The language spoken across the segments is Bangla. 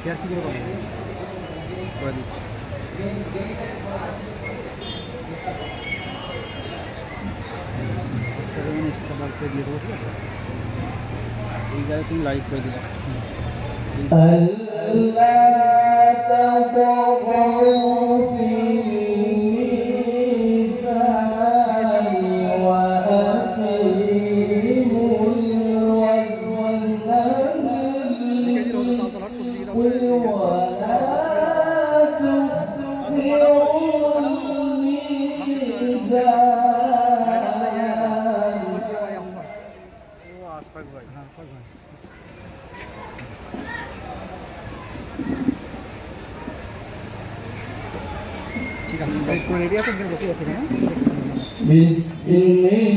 শেয়ার কি করে করে দিচ্ছি। ইনস্টা দিয়ে দেবো, ঠিক আছে? এই জায়গায় তুমি লাইক করে দিলে। ঠিক আছে, রেডি আছে, বসে আছে। বিসমিল্লাহ।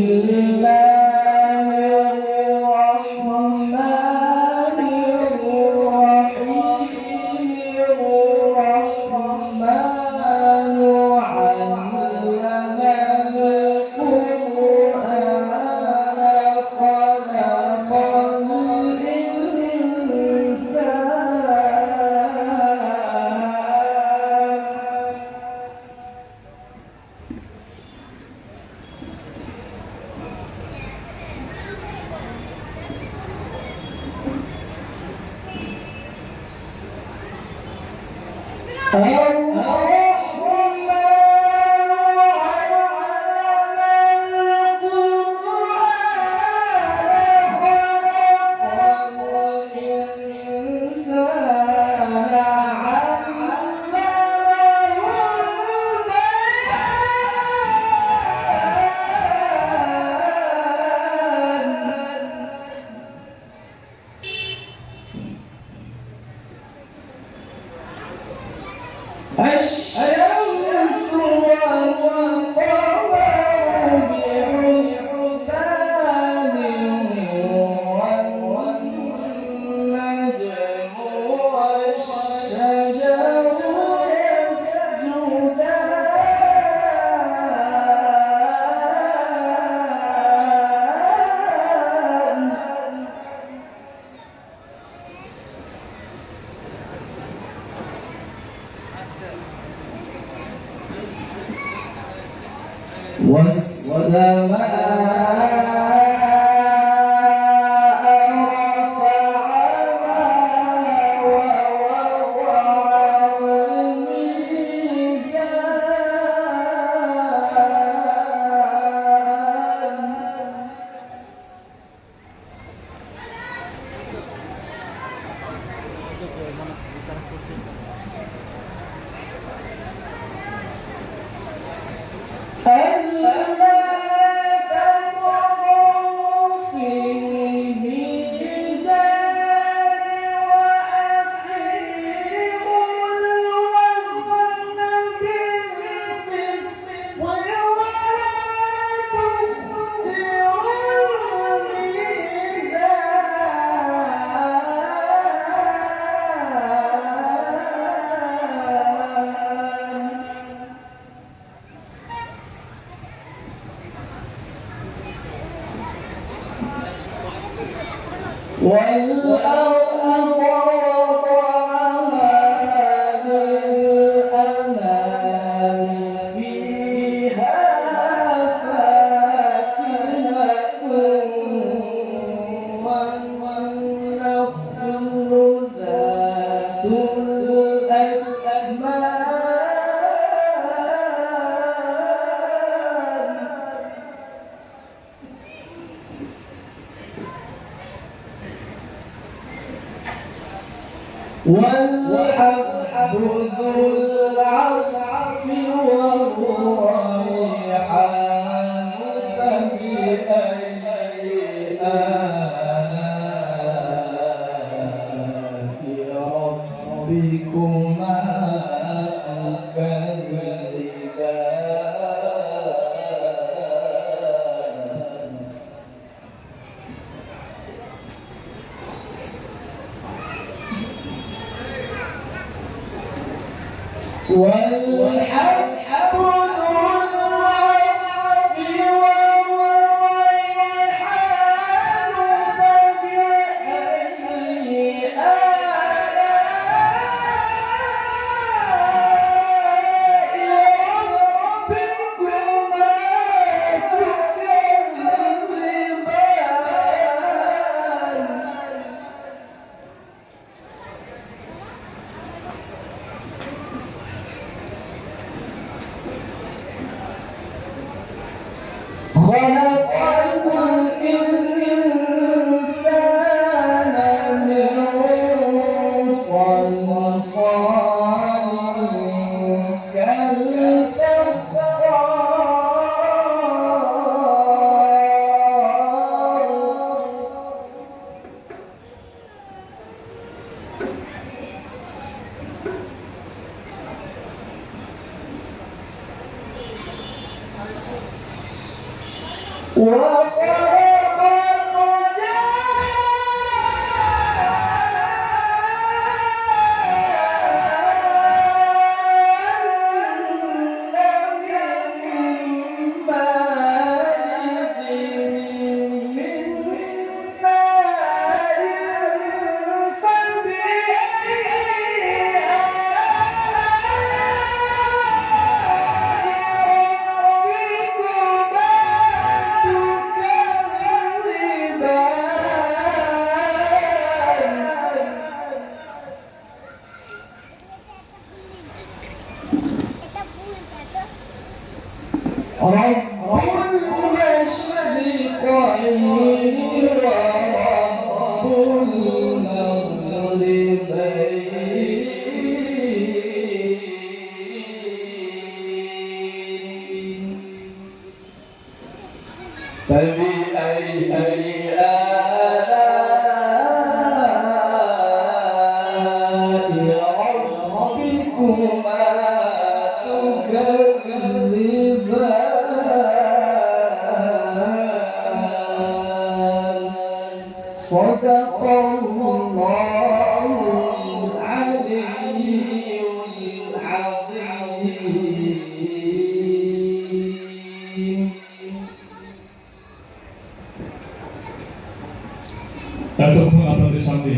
এতক্ষণ আপনাদের সামনে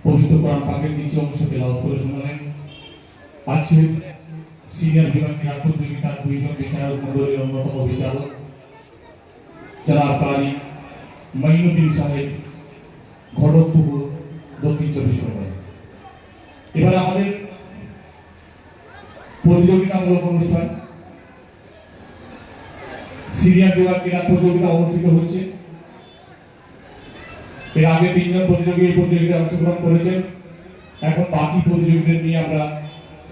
পবিত্র কোরআন পাকের কিছু অংশ তেলাওয়াত করে শোনালেন। আজকের সিনিয়র বিভাগ ক্রীড়া প্রতিযোগিতার দুইজন বিচারক মণ্ডলীর অন্যতম বিচারক জনাব কারি মাইনুদ্দিন সাহেব, ঘটকপুকুর, দক্ষিণ 24 পরগনা। এবার আমাদের প্রতিযোগিতামূলক অনুষ্ঠান সিনিয়র বিভাগ ক্রীড়া প্রতিযোগিতা অনুষ্ঠিত হচ্ছে। এর আগে 3 জন প্রতিযোগী এই প্রতিযোগিতায় অংশগ্রহণ করেছেন। এখন বাকি প্রতিযোগীদের নিয়ে আমরা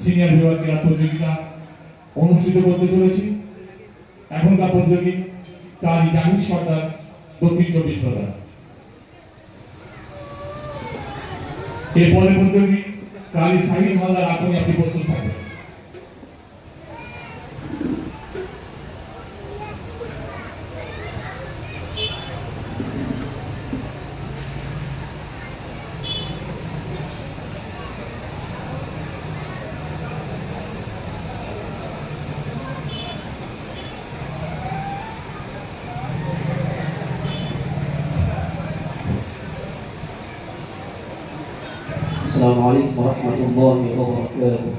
সিনিয়র বিভাগ ক্রীড়া প্রতিযোগিতা অনুষ্ঠিত করতে চলেছি। এখনকার প্রতিযোগী কারি জাহিদ সর্দার, দক্ষিণ 24 পরগনা। এরপরে প্রতিযোগী কারি সাহিদ হালদার, আপনি প্রস্তুত থাকবেন। السلام عليكم ورحمة الله وبركاته.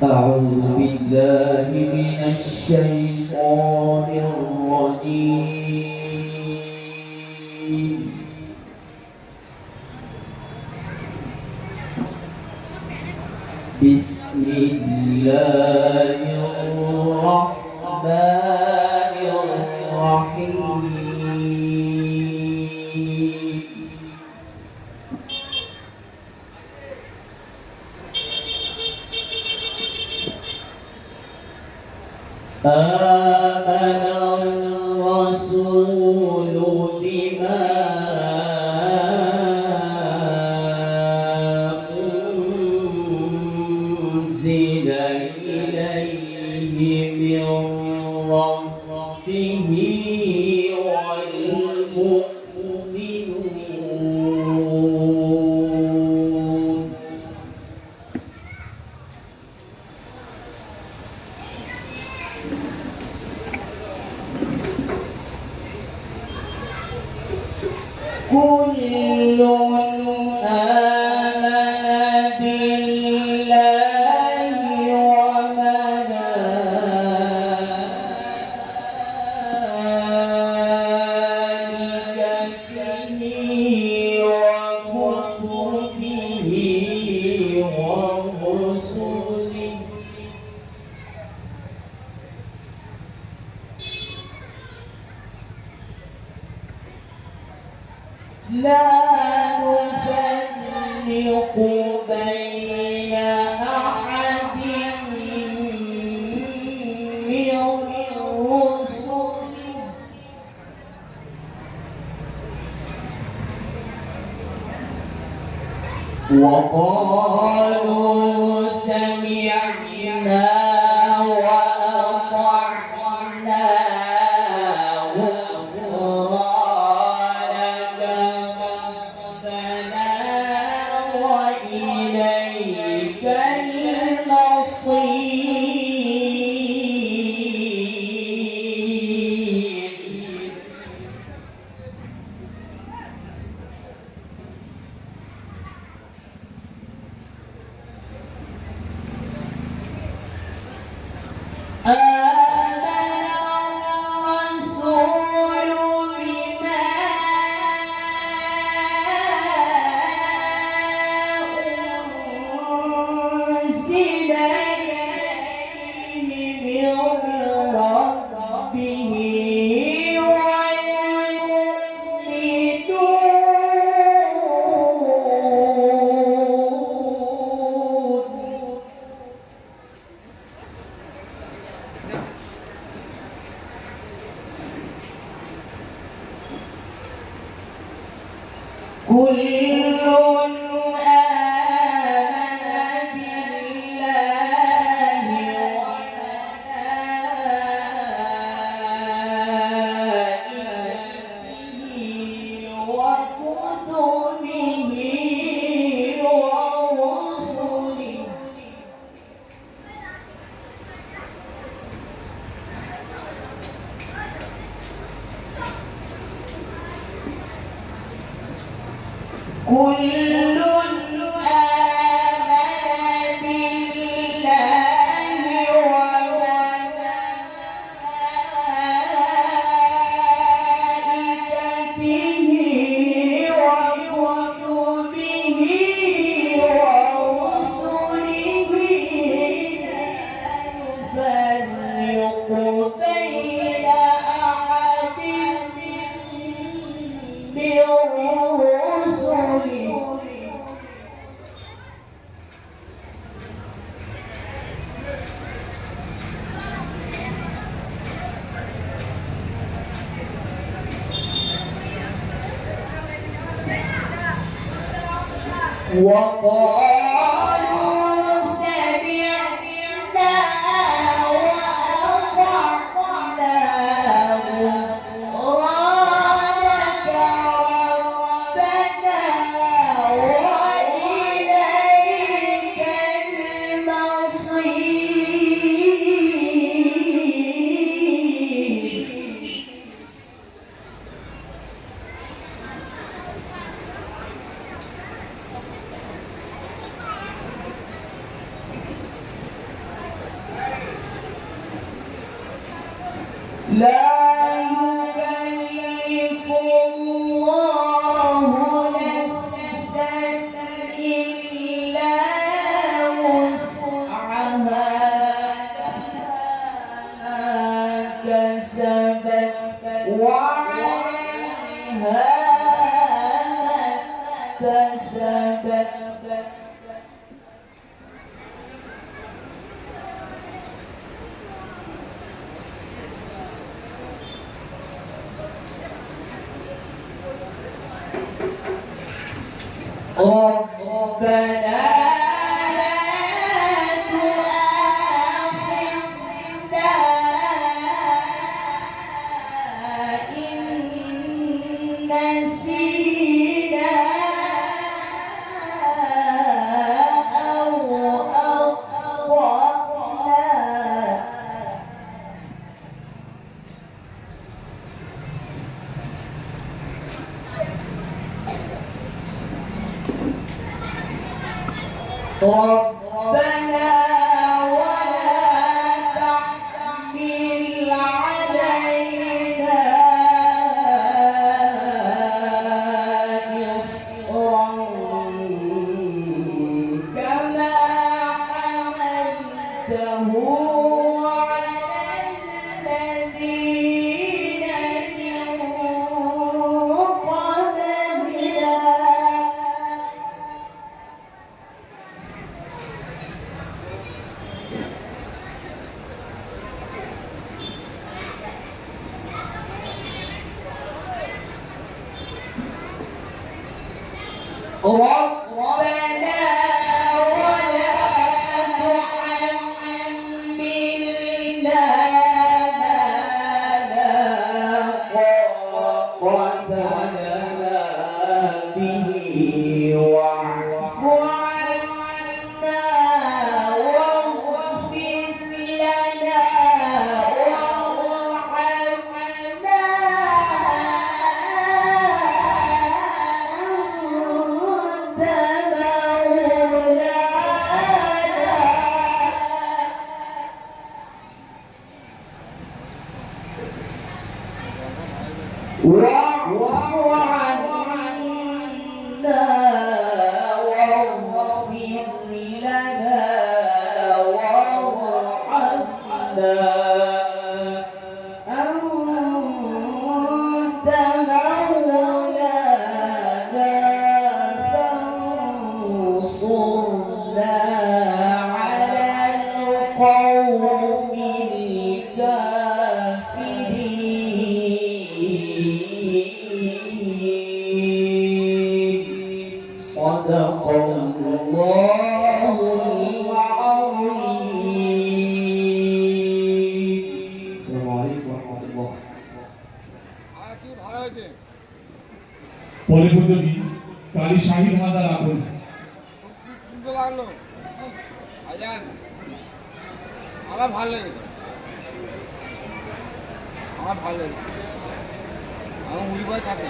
أعوذ بالله من الشيطان الرجيم. بسم الله الرحمن الرحيم. آمن الرسول بما أنزل إليه من ربه والمؤمنون ورسله لا نفرق بين أحد من رسله وقالوا سمعنا وأطعنا غفرانك ربنا وإليك المصير آمن الرسول بما أنزل إليه من ربه والمؤمنون كل آمن بالله وملائكته وكتبه ورسله كل آمن بالله وملائكته وكتبه ورسله لا نفرق بين أحد من رسله وقالوا سمعنا وأطعنا غفرانك ربنا وإليك المصير لا يكلف الله نفسا إلا وسعها ما كسبت وعليها ما اكتسبت ربنا لا تؤاخذنا إن نسينا أو أخطأنا ربنا ولا تحمل علينا إصرا ربنا ولا تحملنا ما لا طاقة لنا به واعف عنا واغفر لنا وارحمنا أنت مولانا واعف عنا واغفر لنا وارحمنا أنت مولانا فانصرنا على القوم الكافرين صدق الله العظيم. السلام عليكم ورحمة الله. পরে প্রতিযোগী কালী শাহিদ হায়দার আগুন সুন্দর লাগলো আজান আমার ভালো লেগেছে আমার ভালো লেগেছে আমার মুড়িবাই থাকে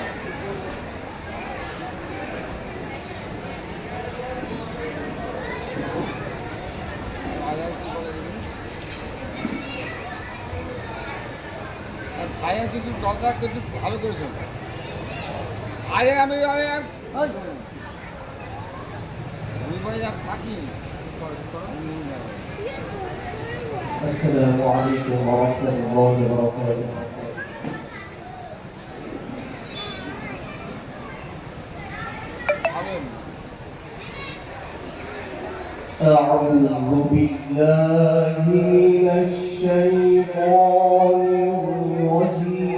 ভাইয়া কিন্তু দলটা কিন্তু ভালো করেছে আগে আমি মুড়িবাই থাকি السلام عليكم ورحمة الله وبركاته. أعوذ بالله من الشيطان الرجيم.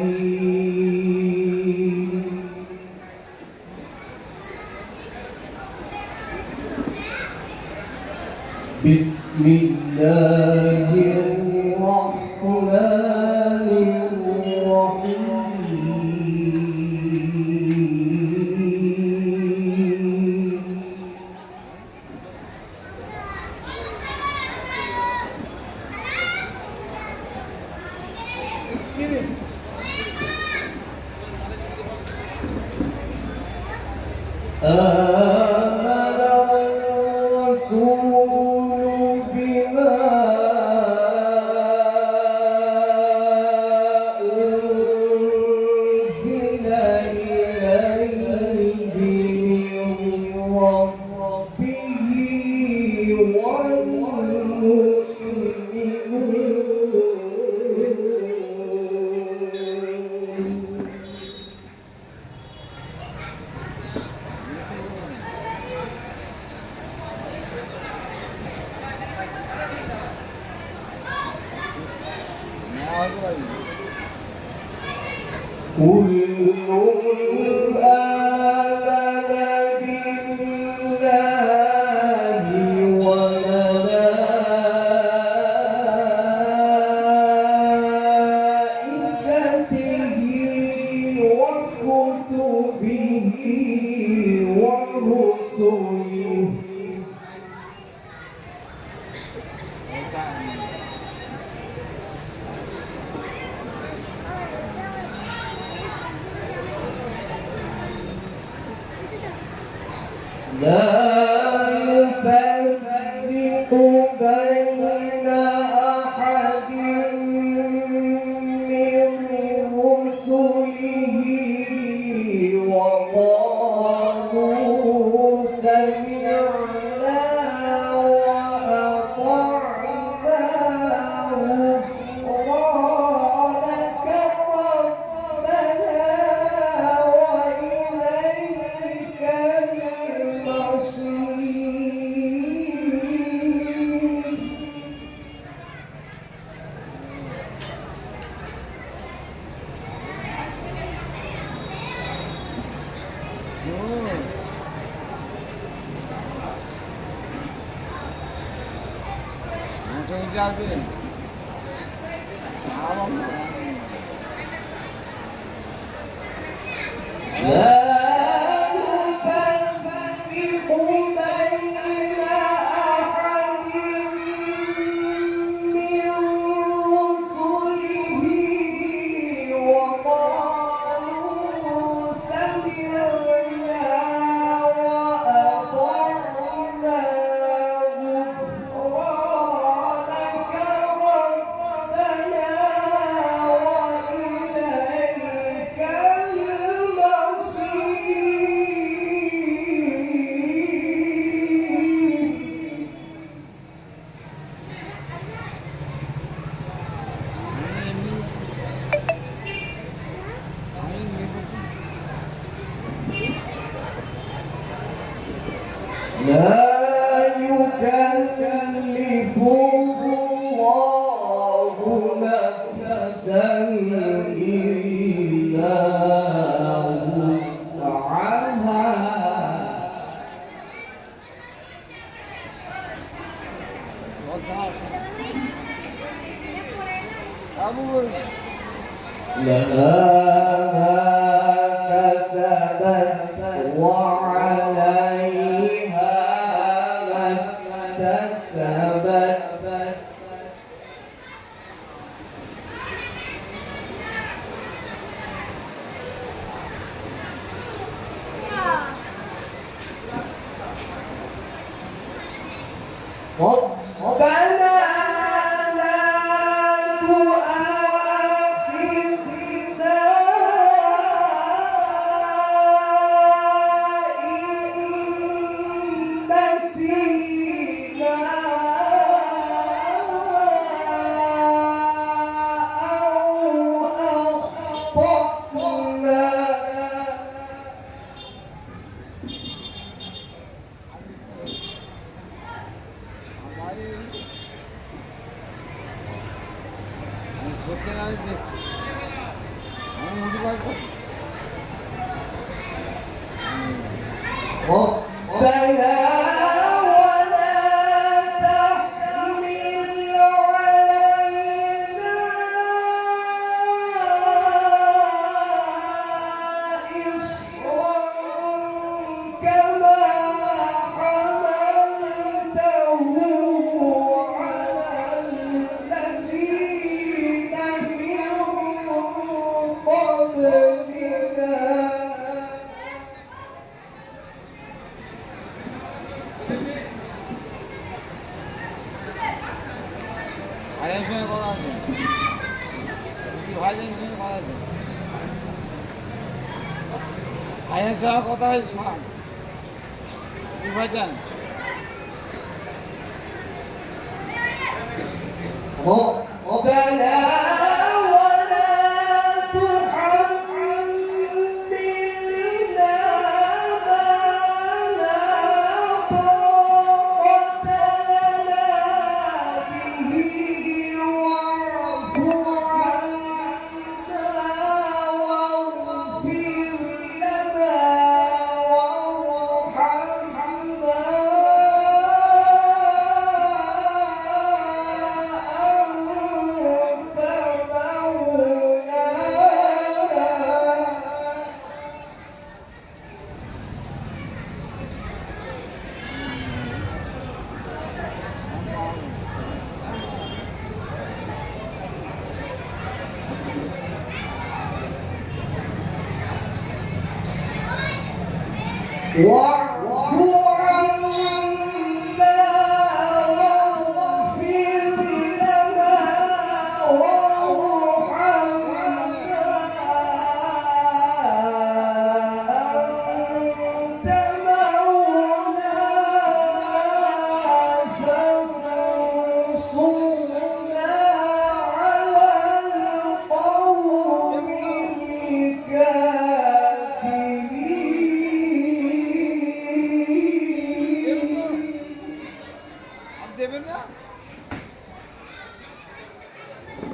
بسم الله الرحمن الرحيم. آمن الرسول بما أنزل إليه من ربه والمؤمنون كل آمن بالله وملائكته وكتبه ورسله لا نفرق بين أحد من رسله وقالوا سمعنا وأطعنا غفرانك ربنا وإليك المصير. উঠে আসবেন لا نفرق بين أحد من رسله وقالوا سمعنا وأطعنا غفرانك ربنا وإليك المصير. لا يكلف الله نفسا إلا وسعها. لها ما كسبت وعليها ما اكتسبت. ربنا لا تؤاخذنا إن نسينا أو أخطأنا. করতে না আমি দেখছি আমি মুঠি পাই ربنا ولا تحمل علينا إصرا كما حملته على الذين من قبلنا. ভাইয়ের সঙ্গে কথা আছে ভাইয়ের সঙ্গে কথা আছে ভাইয়ের সঙ্গে কথা হয়েছে শোনান কি ভাইজান ربنا ولا تحملنا ما لا طاقة لنا به واعف عنا واغفر لنا وارحمنا أنت مولانا. واعف عنا واغفر لنا وارحمنا أنت مولانا فانصرنا على القوم الكافرين. আপনি দেবেন না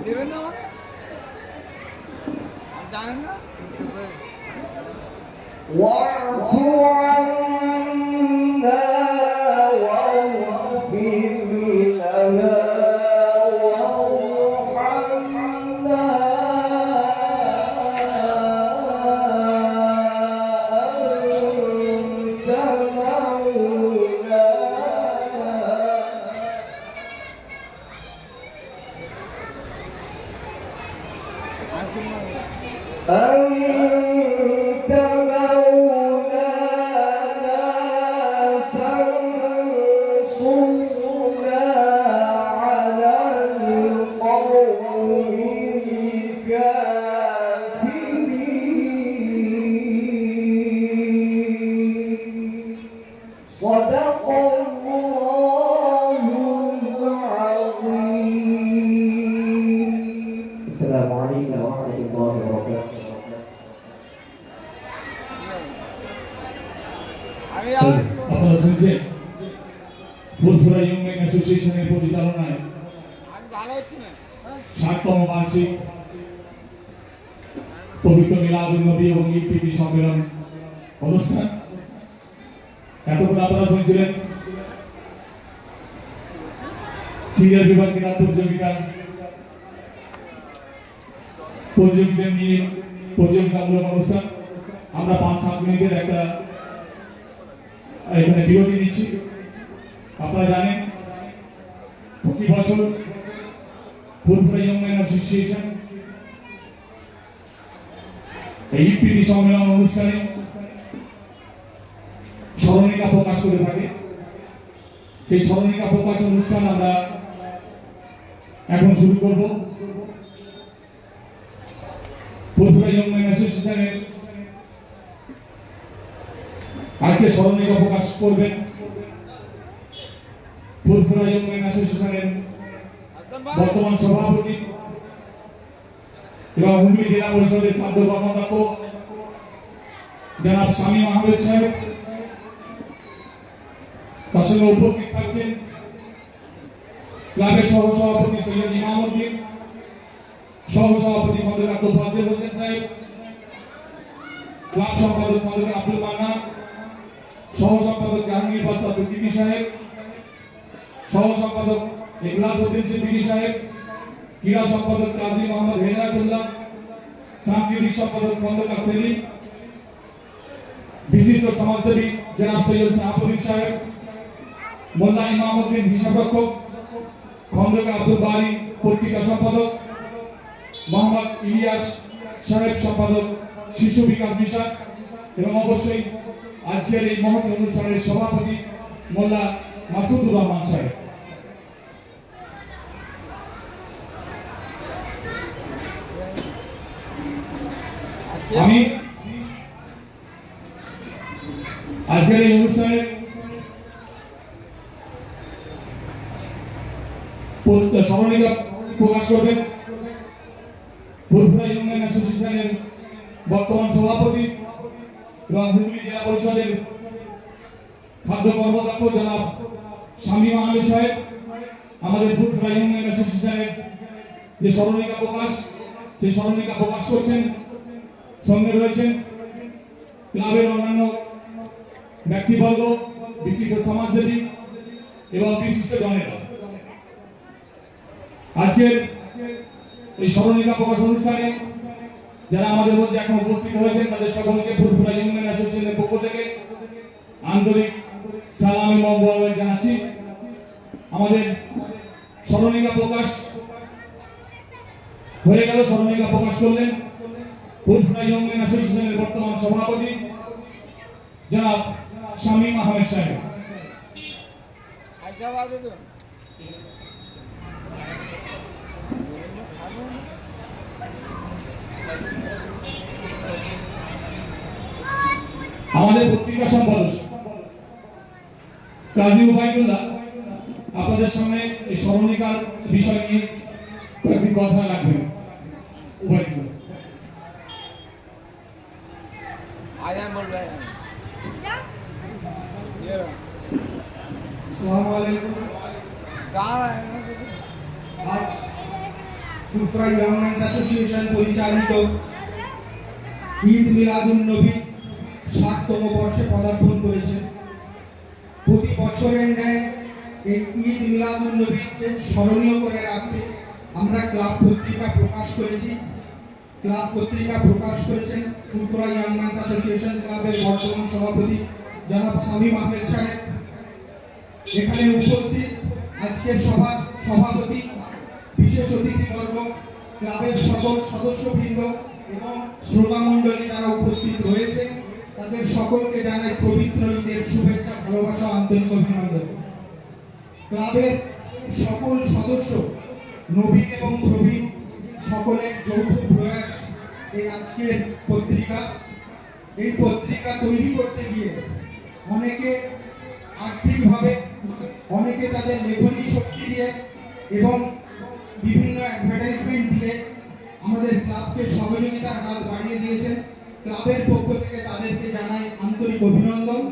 দেবেন না আমাকে আপনি জানেন না واعف عنا واغفر لنا صدق الله العظيم. السلام عليكم ورحمة الله وبركاته. আমি আর আপনারা শুনছেন ফুরফুরা ইয়ং মেন অ্যাসোসিয়েশনের পরিচালনায় আমি ভালো হচ্ছি না 60তম বার্ষিক পবিত্র মিলাদুন নবী এবং ঈদ প্রীতি সম্মেলন অনুষ্ঠান। এতক্ষণ আপনারা শুনছিলেন সিনিয়র বিভাগ ক্রীড়া প্রতিযোগীদের নিয়ে প্রতিযোগিতামূলক অনুষ্ঠান। আমরা 5-7 মিনিটের একটা এখানে বিরতি নিচ্ছি। আপনারা জানেন প্রতি বছর ফুরফুরা ইয়ং মেন অ্যাসোসিয়েশন এই ঈদ প্রীতি সম্মেলন অনুষ্ঠানে স্মরণিকা প্রকাশ করে থাকে। সেই স্মরণিকা প্রকাশ অনুষ্ঠান আমরা এখন শুরু করব। ফুরফুরা ইয়ং মেন অ্যাসোসিয়েশনের আজকে স্মরণিকা প্রকাশ করবেন ফুরফুরা ইয়ং মেন অ্যাসোসিয়েশনের বর্তমান সভাপতি এবং হুগলি জেলা পরিষদের খাদ্য কর্মকর্তা জনাব শামীম আহমেদ সাহেব। তার সঙ্গে উপস্থিত থাকছেন ক্লাবের সহসভাপতি সৈয়দ ইমাম উদ্দিন, সহসভাপতি খন্দকার তোফাজ্জল হোসেন সাহেব, ক্লাব সম্পাদক খন্দকার আব্দুল মান্নান, সহ সম্পাদক জাহাঙ্গীর বাদশা সিদ্দিকী সাহেব, সহ সম্পাদক ইখলাস উদ্দিন সিদ্দিকী সাহেব, ক্রীড়া সম্পাদক কাজী মোহাম্মদ হেদায়েতুল্লাহ, সাংস্কৃতিক সম্পাদক খন্দকার সেলিম, বিশিষ্ট সমাজসেবী জনাব সৈয়দ সাহাবুদ্দিন সাহেব, মোল্লা ইমামউদ্দিন হিসাবরক্ষক, খন্দকার আব্দুল বারী পত্রিকা সম্পাদক, মোহাম্মদ ইলিয়াস সাহেব সম্পাদক শিশু বিকাশ মিশন, এবং অবশ্যই আজকের এই মহৎ অনুষ্ঠানের সভাপতি মোল্লা মাসুদুর রহমান সাহেব। আমি আজকের এই অনুষ্ঠানে স্মরণিকা প্রকাশ করবেন ফুরফুরা ইয়ং মেন অ্যাসোসিয়েশনের বর্তমান সভাপতি এবং হুগলি জেলা পরিষদের খাদ্য কর্মকর্তা জনাব শামীম আহমেদ সাহেব। আমাদের ফুরফুরা ইয়ং মেন অ্যাসোসিয়েশনের যে স্মরণিকা প্রকাশ, সেই স্মরণিকা প্রকাশ করছেন। সঙ্গে রয়েছেন ক্লাবের অন্যান্য ব্যক্তিবর্গ, বিশিষ্ট সমাজসেবী এবং বিশিষ্ট জনেরা। আজকের এই স্মরণিকা প্রকাশ অনুষ্ঠানে যারা আমাদের মধ্যে এখন উপস্থিত হয়েছেন তাদের সকলকে ফুরফুরা ইয়ং মেন অ্যাসোসিয়েশনের পক্ষ থেকে আন্তরিক সালাম এবং মোবারক জানাচ্ছি। আমাদের স্মরণিকা প্রকাশ হয়ে গেল। স্মরণিকা প্রকাশ করলেন ফুরফুরা ইয়ং মেন অ্যাসোসিয়েশনের বর্তমান সভাপতি জনাব শামীম আহমেদ সাহেব। হায়দ্রাবাদে তো আমাদের পত্রিকা সম্পাদক কাজী উবাইদুল্লাহ আপনাদের সামনে এই স্মরণিকার বিষয় নিয়ে কয়েকটি কথা রাখবেন। উবাইদুল্লাহ আয়ান বলবে আসসালামু আলাইকুম। আজ ফুরফুরা ইয়ং মেন্স অ্যাসোসিয়েশন পরিচালিত ঈদ মিলাদুন নবী 60তম বর্ষে পদার্পণ করেছে। প্রতি বছরের ন্যায় এই ঈদ মিলাদুন নবীকে স্মরণীয় করে রাখতে আমরা ক্লাব পত্রিকা প্রকাশ করেছি। ক্লাব পত্রিকা প্রকাশ করেছেন ফুরফুরা ইয়ং মেন্স অ্যাসোসিয়েশন ক্লাবের বর্তমান সভাপতি জনাব শামীম আহমেদ সাহেব। এখানে উপস্থিত আজকের সভার সভাপতি, বিশেষ অতিথিবর্গ, ক্লাবের সকল সদস্যবৃন্দ এবং শ্রোতা মণ্ডলী যারা উপস্থিত রয়েছে তাদের সকলকে জানাই পবিত্র ঈদের শুভেচ্ছা, ভালোবাসা, আন্তরিক অভিনন্দন। ক্লাবের সকল সদস্য নবীন এবং প্রবীণ সকলের যৌথ প্রয়াস এই আজকের পত্রিকা। এই পত্রিকা তৈরি করতে গিয়ে অনেকে আর্থিকভাবে, অনেকে তাদের লেখনী শক্তি দিয়ে এবং বিভিন্ন অ্যাডভার্টাইজমেন্ট দিয়ে আমাদের ক্লাবকে সহযোগিতার হাত বাড়িয়ে দিয়েছেন। ক্লাবের পক্ষ থেকে তাদেরকে জানাই আন্তরিক অভিনন্দন।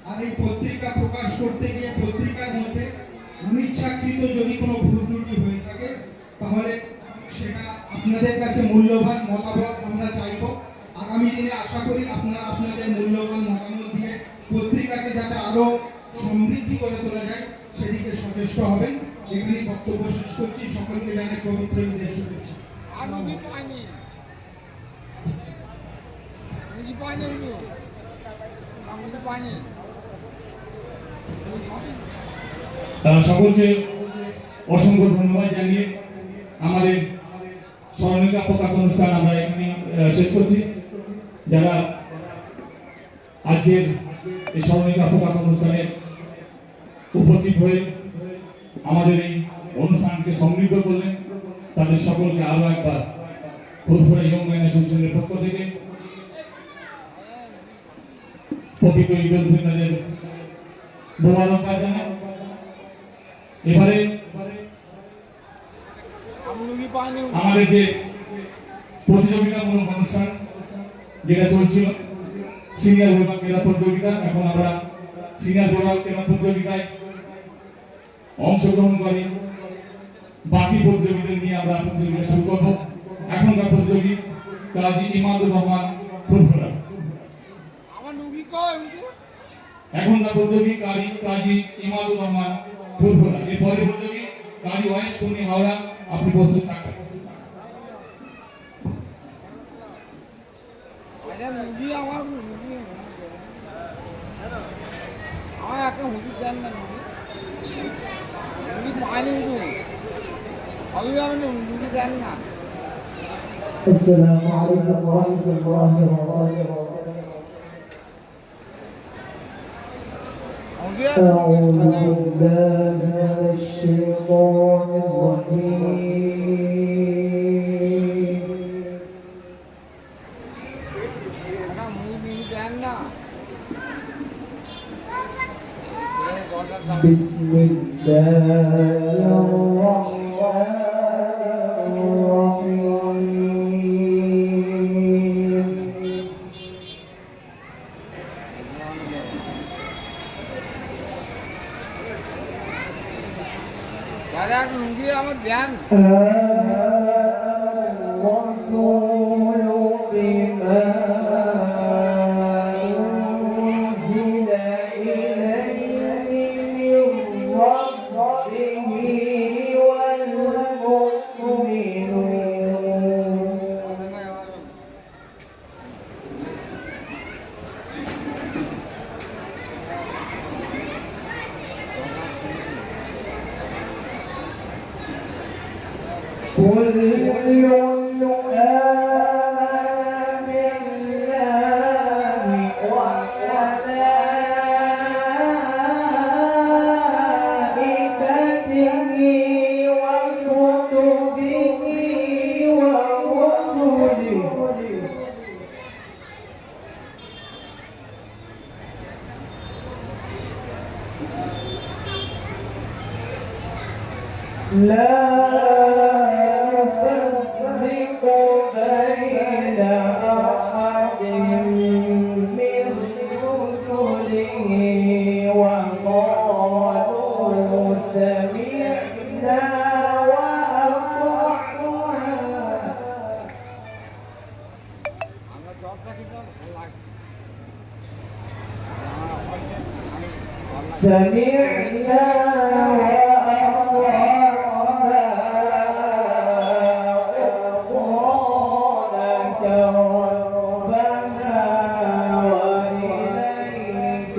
আর এই পত্রিকা প্রকাশ করতে গিয়ে পত্রিকার মধ্যে অনিচ্ছাকৃত যদি কোনো ভুল ত্রুটি হয়ে থাকে তাহলে সেটা আপনাদের কাছে মূল্যবান মতামত আমরা চাইব। আগামী দিনে আশা করি আপনারা আপনাদের মূল্যবান মতামত দিয়ে পত্রিকাকে যাতে আরো সমৃদ্ধি করে তোলা যায় সেদিকে সচেষ্ট হবেন। এখানেই বক্তব্য শেষ করছি। সকলকে জানাই পবিত্র ঈদের শুভেচ্ছা। আর মুরগি পাইনি, মুরগি পাইনি, মুরগি পাইনি। সকলকে অসংখ্য ধন্যবাদ জানিয়ে আমাদের স্মরণিকা প্রকাশ অনুষ্ঠান আমরা এখানে শেষ করছি। যারা আজকের এই স্মরণিকা প্রকাশ অনুষ্ঠানে উপস্থিত হয়ে আমাদের এই অনুষ্ঠানকে সমৃদ্ধ করলেন তাদের সকলকে আরো একবার ফুরফুরা ইয়ং ম্যান অ্যাসোসিয়েশনের পক্ষ থেকে পবিত্র ঈদ উল ফিতরের মোবারকবাদ জানাই। এবারে মুরগি পাইনি। আমাদের যে প্রতিযোগিতামূলক অনুষ্ঠান যেটা চলছিল সিনিয়র বিভাগ ক্রীড়া প্রতিযোগিতা, এখন আমরা সিনিয়র বিভাগ ক্রীড়া প্রতিযোগিতায় অংশগ্রহণ করি। বাকি প্রতিযোগীদের নিয়ে আমরা প্রতিযোগিতা শুরু করব। এখনকার প্রতিযোগী কাজী ইমাদুর রহমান ফুরফুরা। আমার মুরগি কই? এখনকার প্রতিযোগী কাজী ইমাদুর রহমান ফুরফুরা। এরপরে প্রতিযোগী কাজী ওয়াইস কুন্নি হাওড়া। আপনি প্রস্তুত থাকবেন। আচ্ছা মুরগি আমার মুরগি, আমার একটা মুরগি দেন না, মুরগি পাইনি। আমি মুরগি দেন না। السلام عليكم ورحمة الله وبركاته. أعوذ بالله من الشيطان الرجيم. একটা মুরগি দেন না। بسم الله الرحمن الرحيم. দাদা মুরগি আমার দেন। الرسول بما أنزل إليه من ربه والمؤمنون. كل آمن بالله وملائكته وكتبه ورسله لا نفرق بين أحد من رسله وقالوا سمعنا وأطعنا. আমরা দশটা কিন্তু ভালো লাগছে। سمعنا وأطعنا غفرانك ربنا وإليك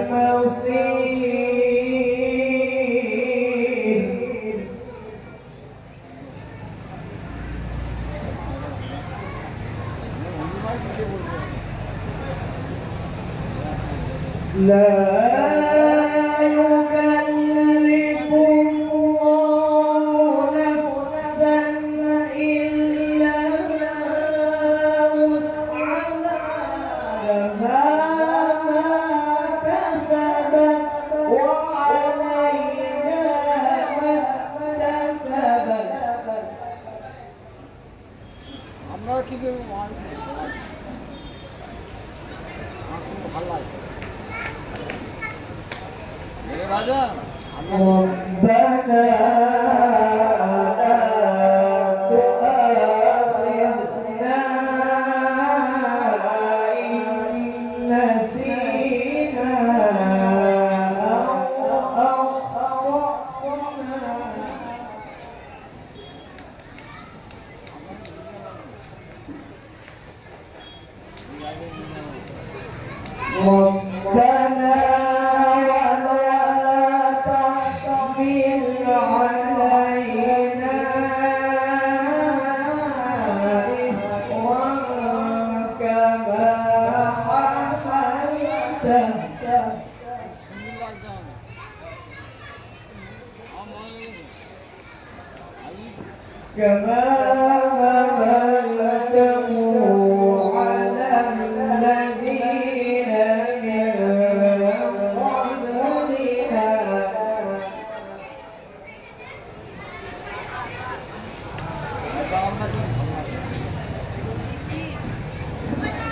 المصير. لا يكلف الله نفسا إلا وسعها لها ما كسبت বাজান ربنا لا تؤاخذنا إن نسينا أو أخطأنا ربنا ولا تحمل علينا إصرا كما حملته كما حملته على الذين من قبلنا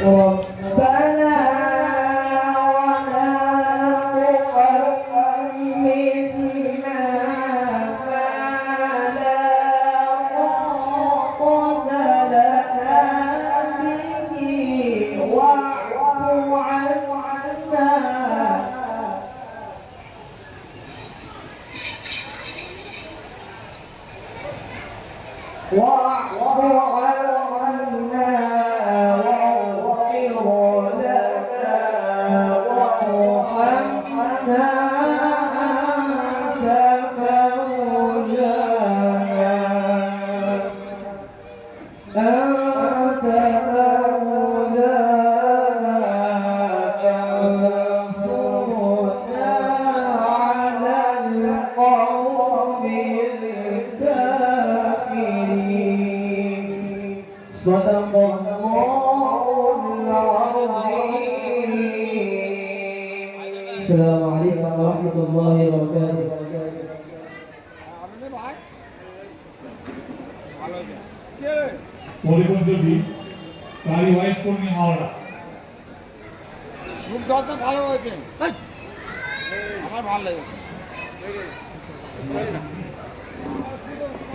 ربنا ولا تحملنا ما لا طاقة لنا به واعف عنا واعف عنا واغفر لنا وارحمنا أنت مولانا فانصرنا على القوم الكافرين صدق الله العظيم. السلام عليكم ورحمة الله وبركاته. আপনি ভাই ভালো কে পরিবর্তী কারি ওয়াইস কর্মী হাওড়া রূপ দলটা ভালো হয়েছে আমার ভালো লেগেছে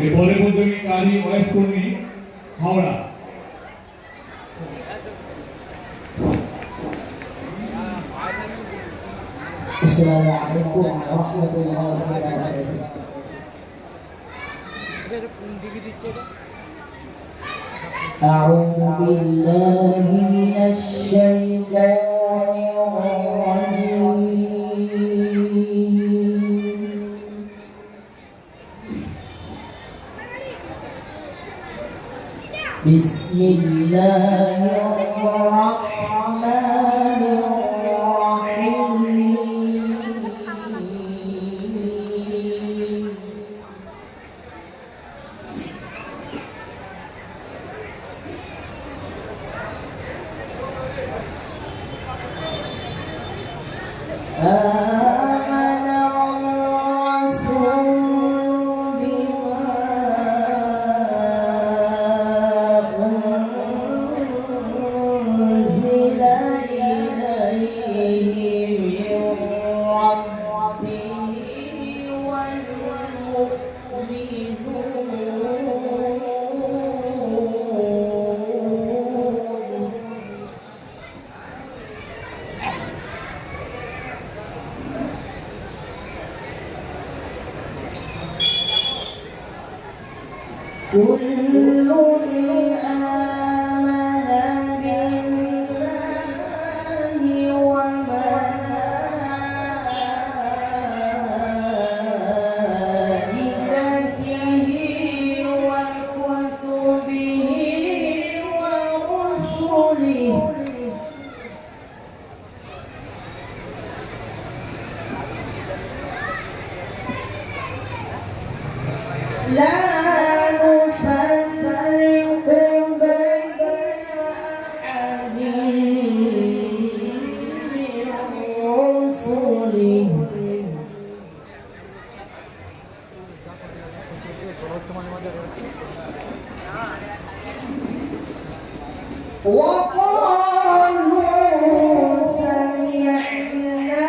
এই পরিবর্তী কারি ওয়াইস কর্মী হাওড়া السلام عليكم ورحمة الله وبركاته. أعوذ بالله من الشيطان الرجيم. بسم الله الرحمن الرحيم. آمن الرسول بما أنزل إليه من ربه والمؤمنون كل آمن بالله وملائكته وكتبه ورسله لا نفرق بين أحد من رسله وقالوا سمعنا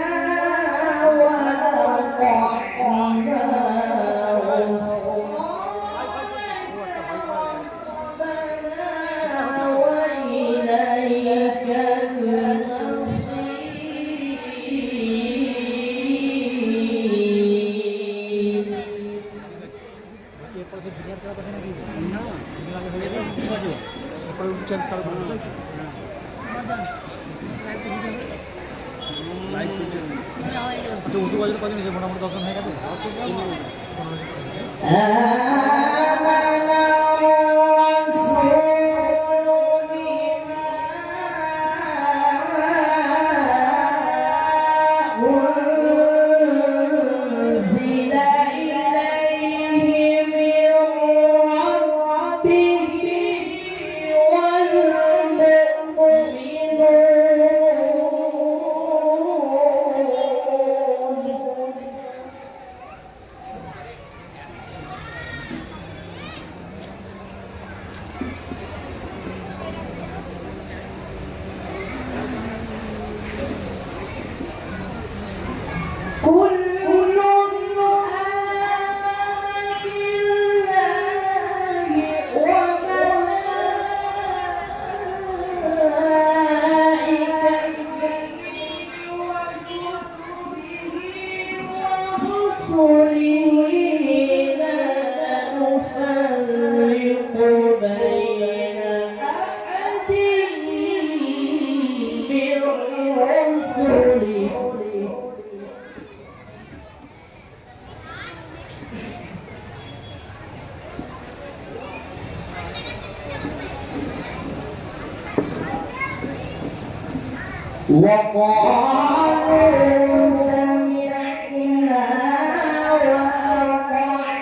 وأطعنا এটা উর্দু বাজারে কদিন হয়েছে মোটামুটি দর্শন হয়ে গেছে وقالوا سمعنا وأطعنا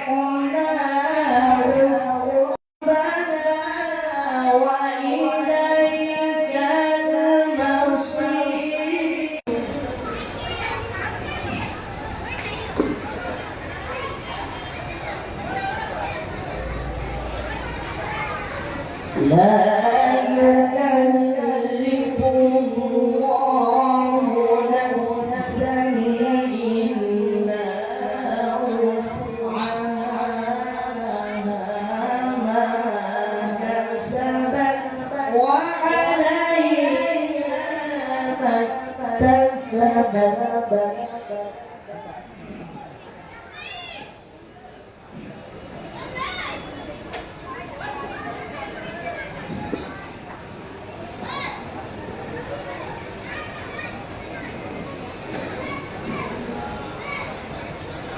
ربنا وإليك المصير لا يكلف الله نفسا إلا وسعها لها ما كسبت وعليها ما اكتسبت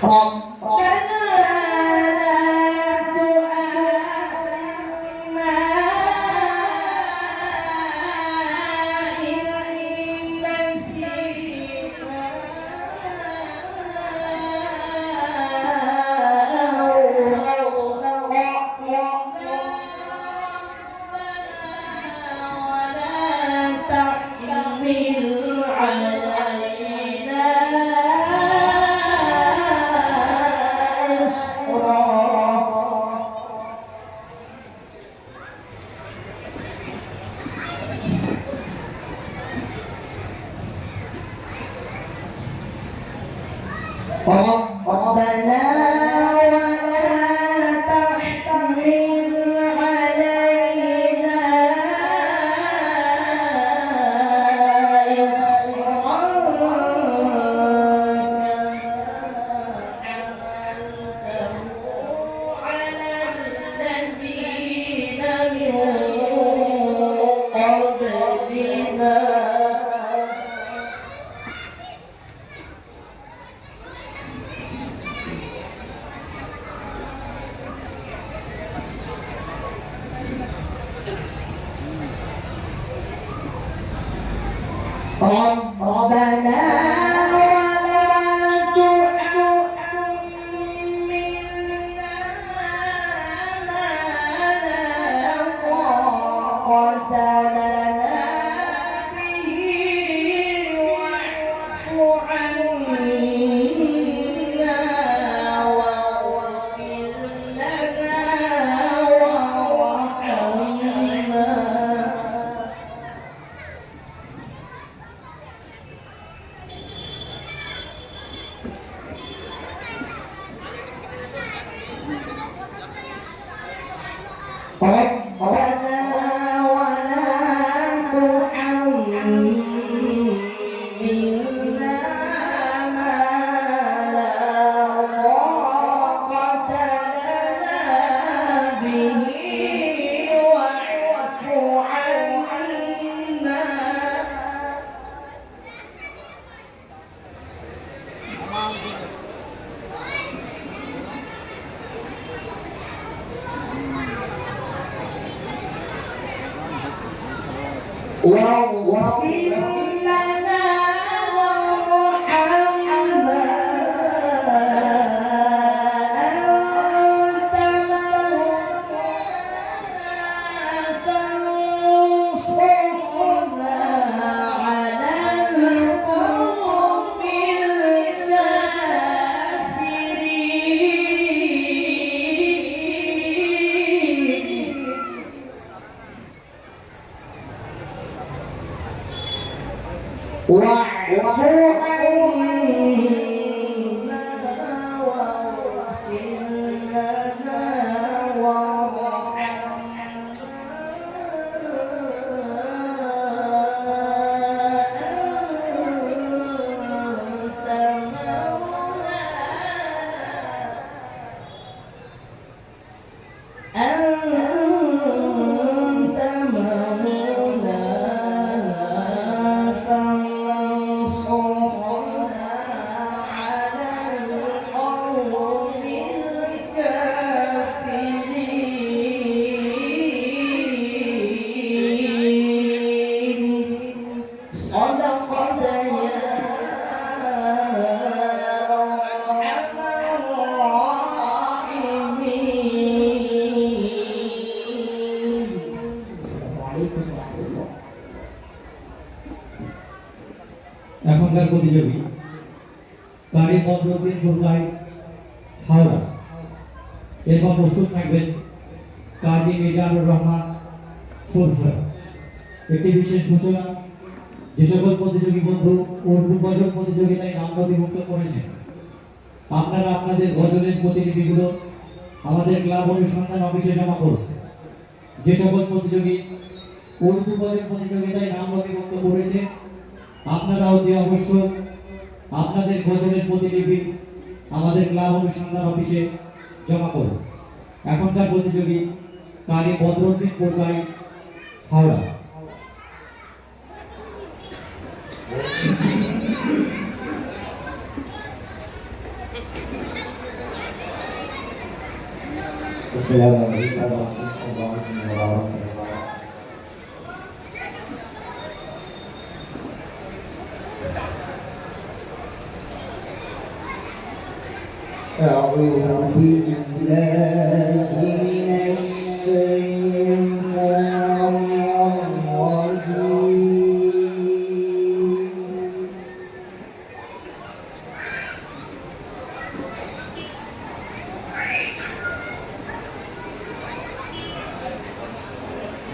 ربنا لا تؤاخذنا إن نسينا أو أخطأنا ولا تحمل علينا ربنا ولا تحمل علينا إصرا كما حملته على الذين من قبلنا ربنا ولا تحملنا ما لا طاقة لنا به واعف عنا واغفر لنا وارحمنا واغفر لنا وارحمنا أنت مولانا فانصرنا على القوم الكافرين واعف عنا واغفر لنا وارحمنا أنت مولانا فانصرنا على القوم الكافرين صدقت يا أرحم الراحمين. السلام عليكم ورحمة الله. এখনকার প্রতিযোগী কারি বদরুদ্দিন বুরকাই হাওড়া। এরপর প্রস্তুত থাকবেন কাজী মিজানুর রহমান ফুরফুরা। একটি বিশেষ ঘোষণা, যে সকল প্রতিযোগী বন্ধু উর্দু গজল প্রতিযোগিতায় নাম নথিভুক্ত করেছেন, আপনারা আপনাদের গজলের প্রতিলিপিগুলো আমাদের ক্লাব অনুসন্ধান অফিসে জমা করুন। যে সকল প্রতিযোগী উর্দু গজল প্রতিযোগিতায় নাম নথিভুক্ত করেছে, আপনারা অতি অবশ্য আপনাদের গজলের প্রতিলিপি আমাদের ক্লাব অনুসন্ধান অফিসে জমা করুন। এখনকার প্রতিযোগী কারি বদরুদ্দিন বুরকাই হাওড়া। السلام عليكم ورحمة الله وبركاته. أعوذ بالله من الشيطان الرجيم.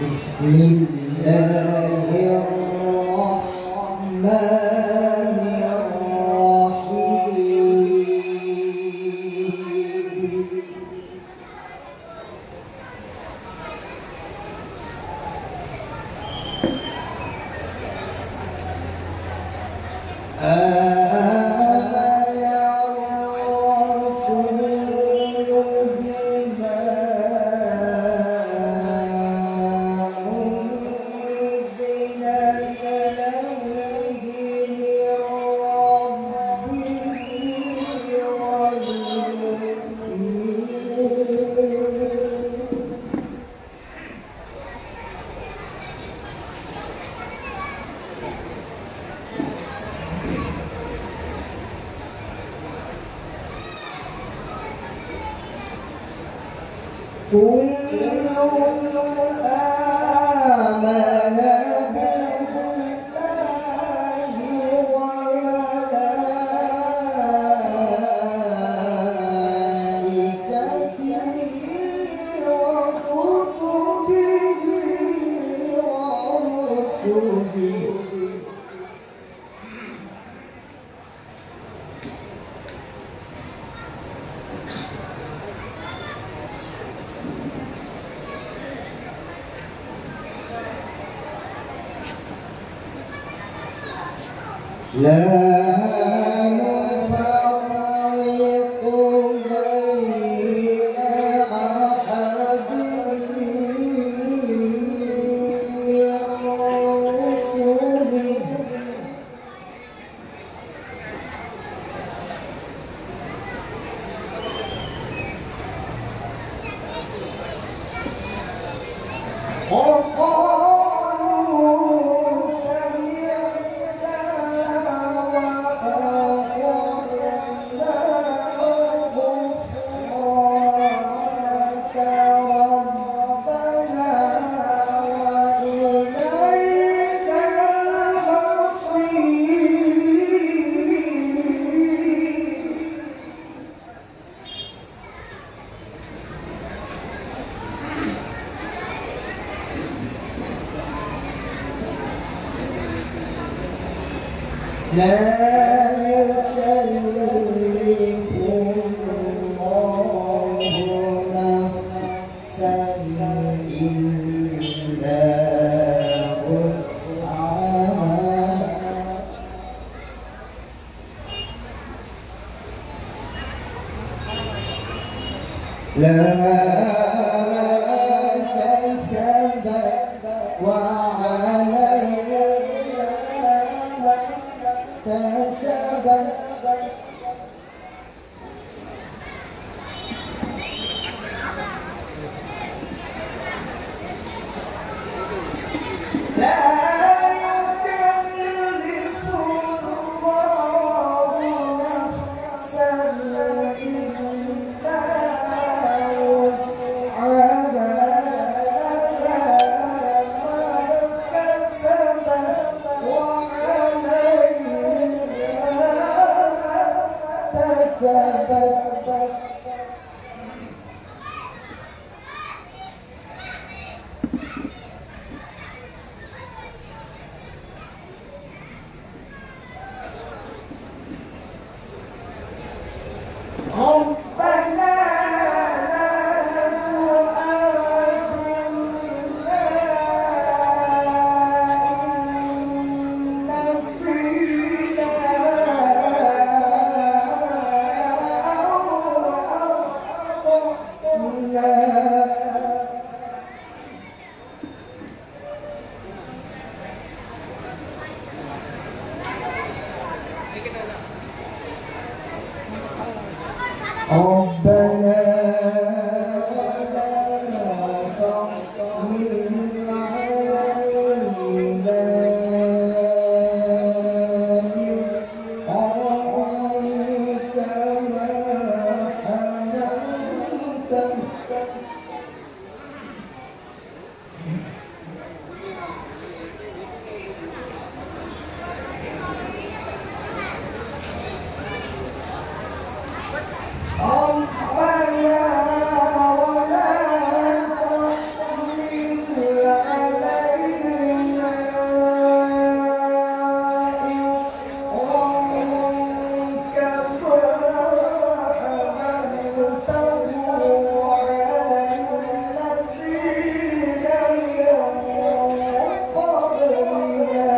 بسم الله الرحمن الرحيم. آمن الرسول بما أنزل إليه من ربه والمؤمنون. كل آمن بالله وملائكته وكتبه ورسله. لا نفرق بين أحد من رسله. وقالوا لا يكلف الله نفسا إلا وسعها لها ما كسبت وعليها ما اكتسبت لا يكلف الله نفسا إلا وسعها لها ما كسبت وعليها ما اكتسبت ربنا لا تؤاخذنا إن نسينا أو أخطأنا ربنا ولا تحمل علينا إصرا كما حملته ربنا ولا تحمل علينا إصرا كما حملته على الذين من قبلنا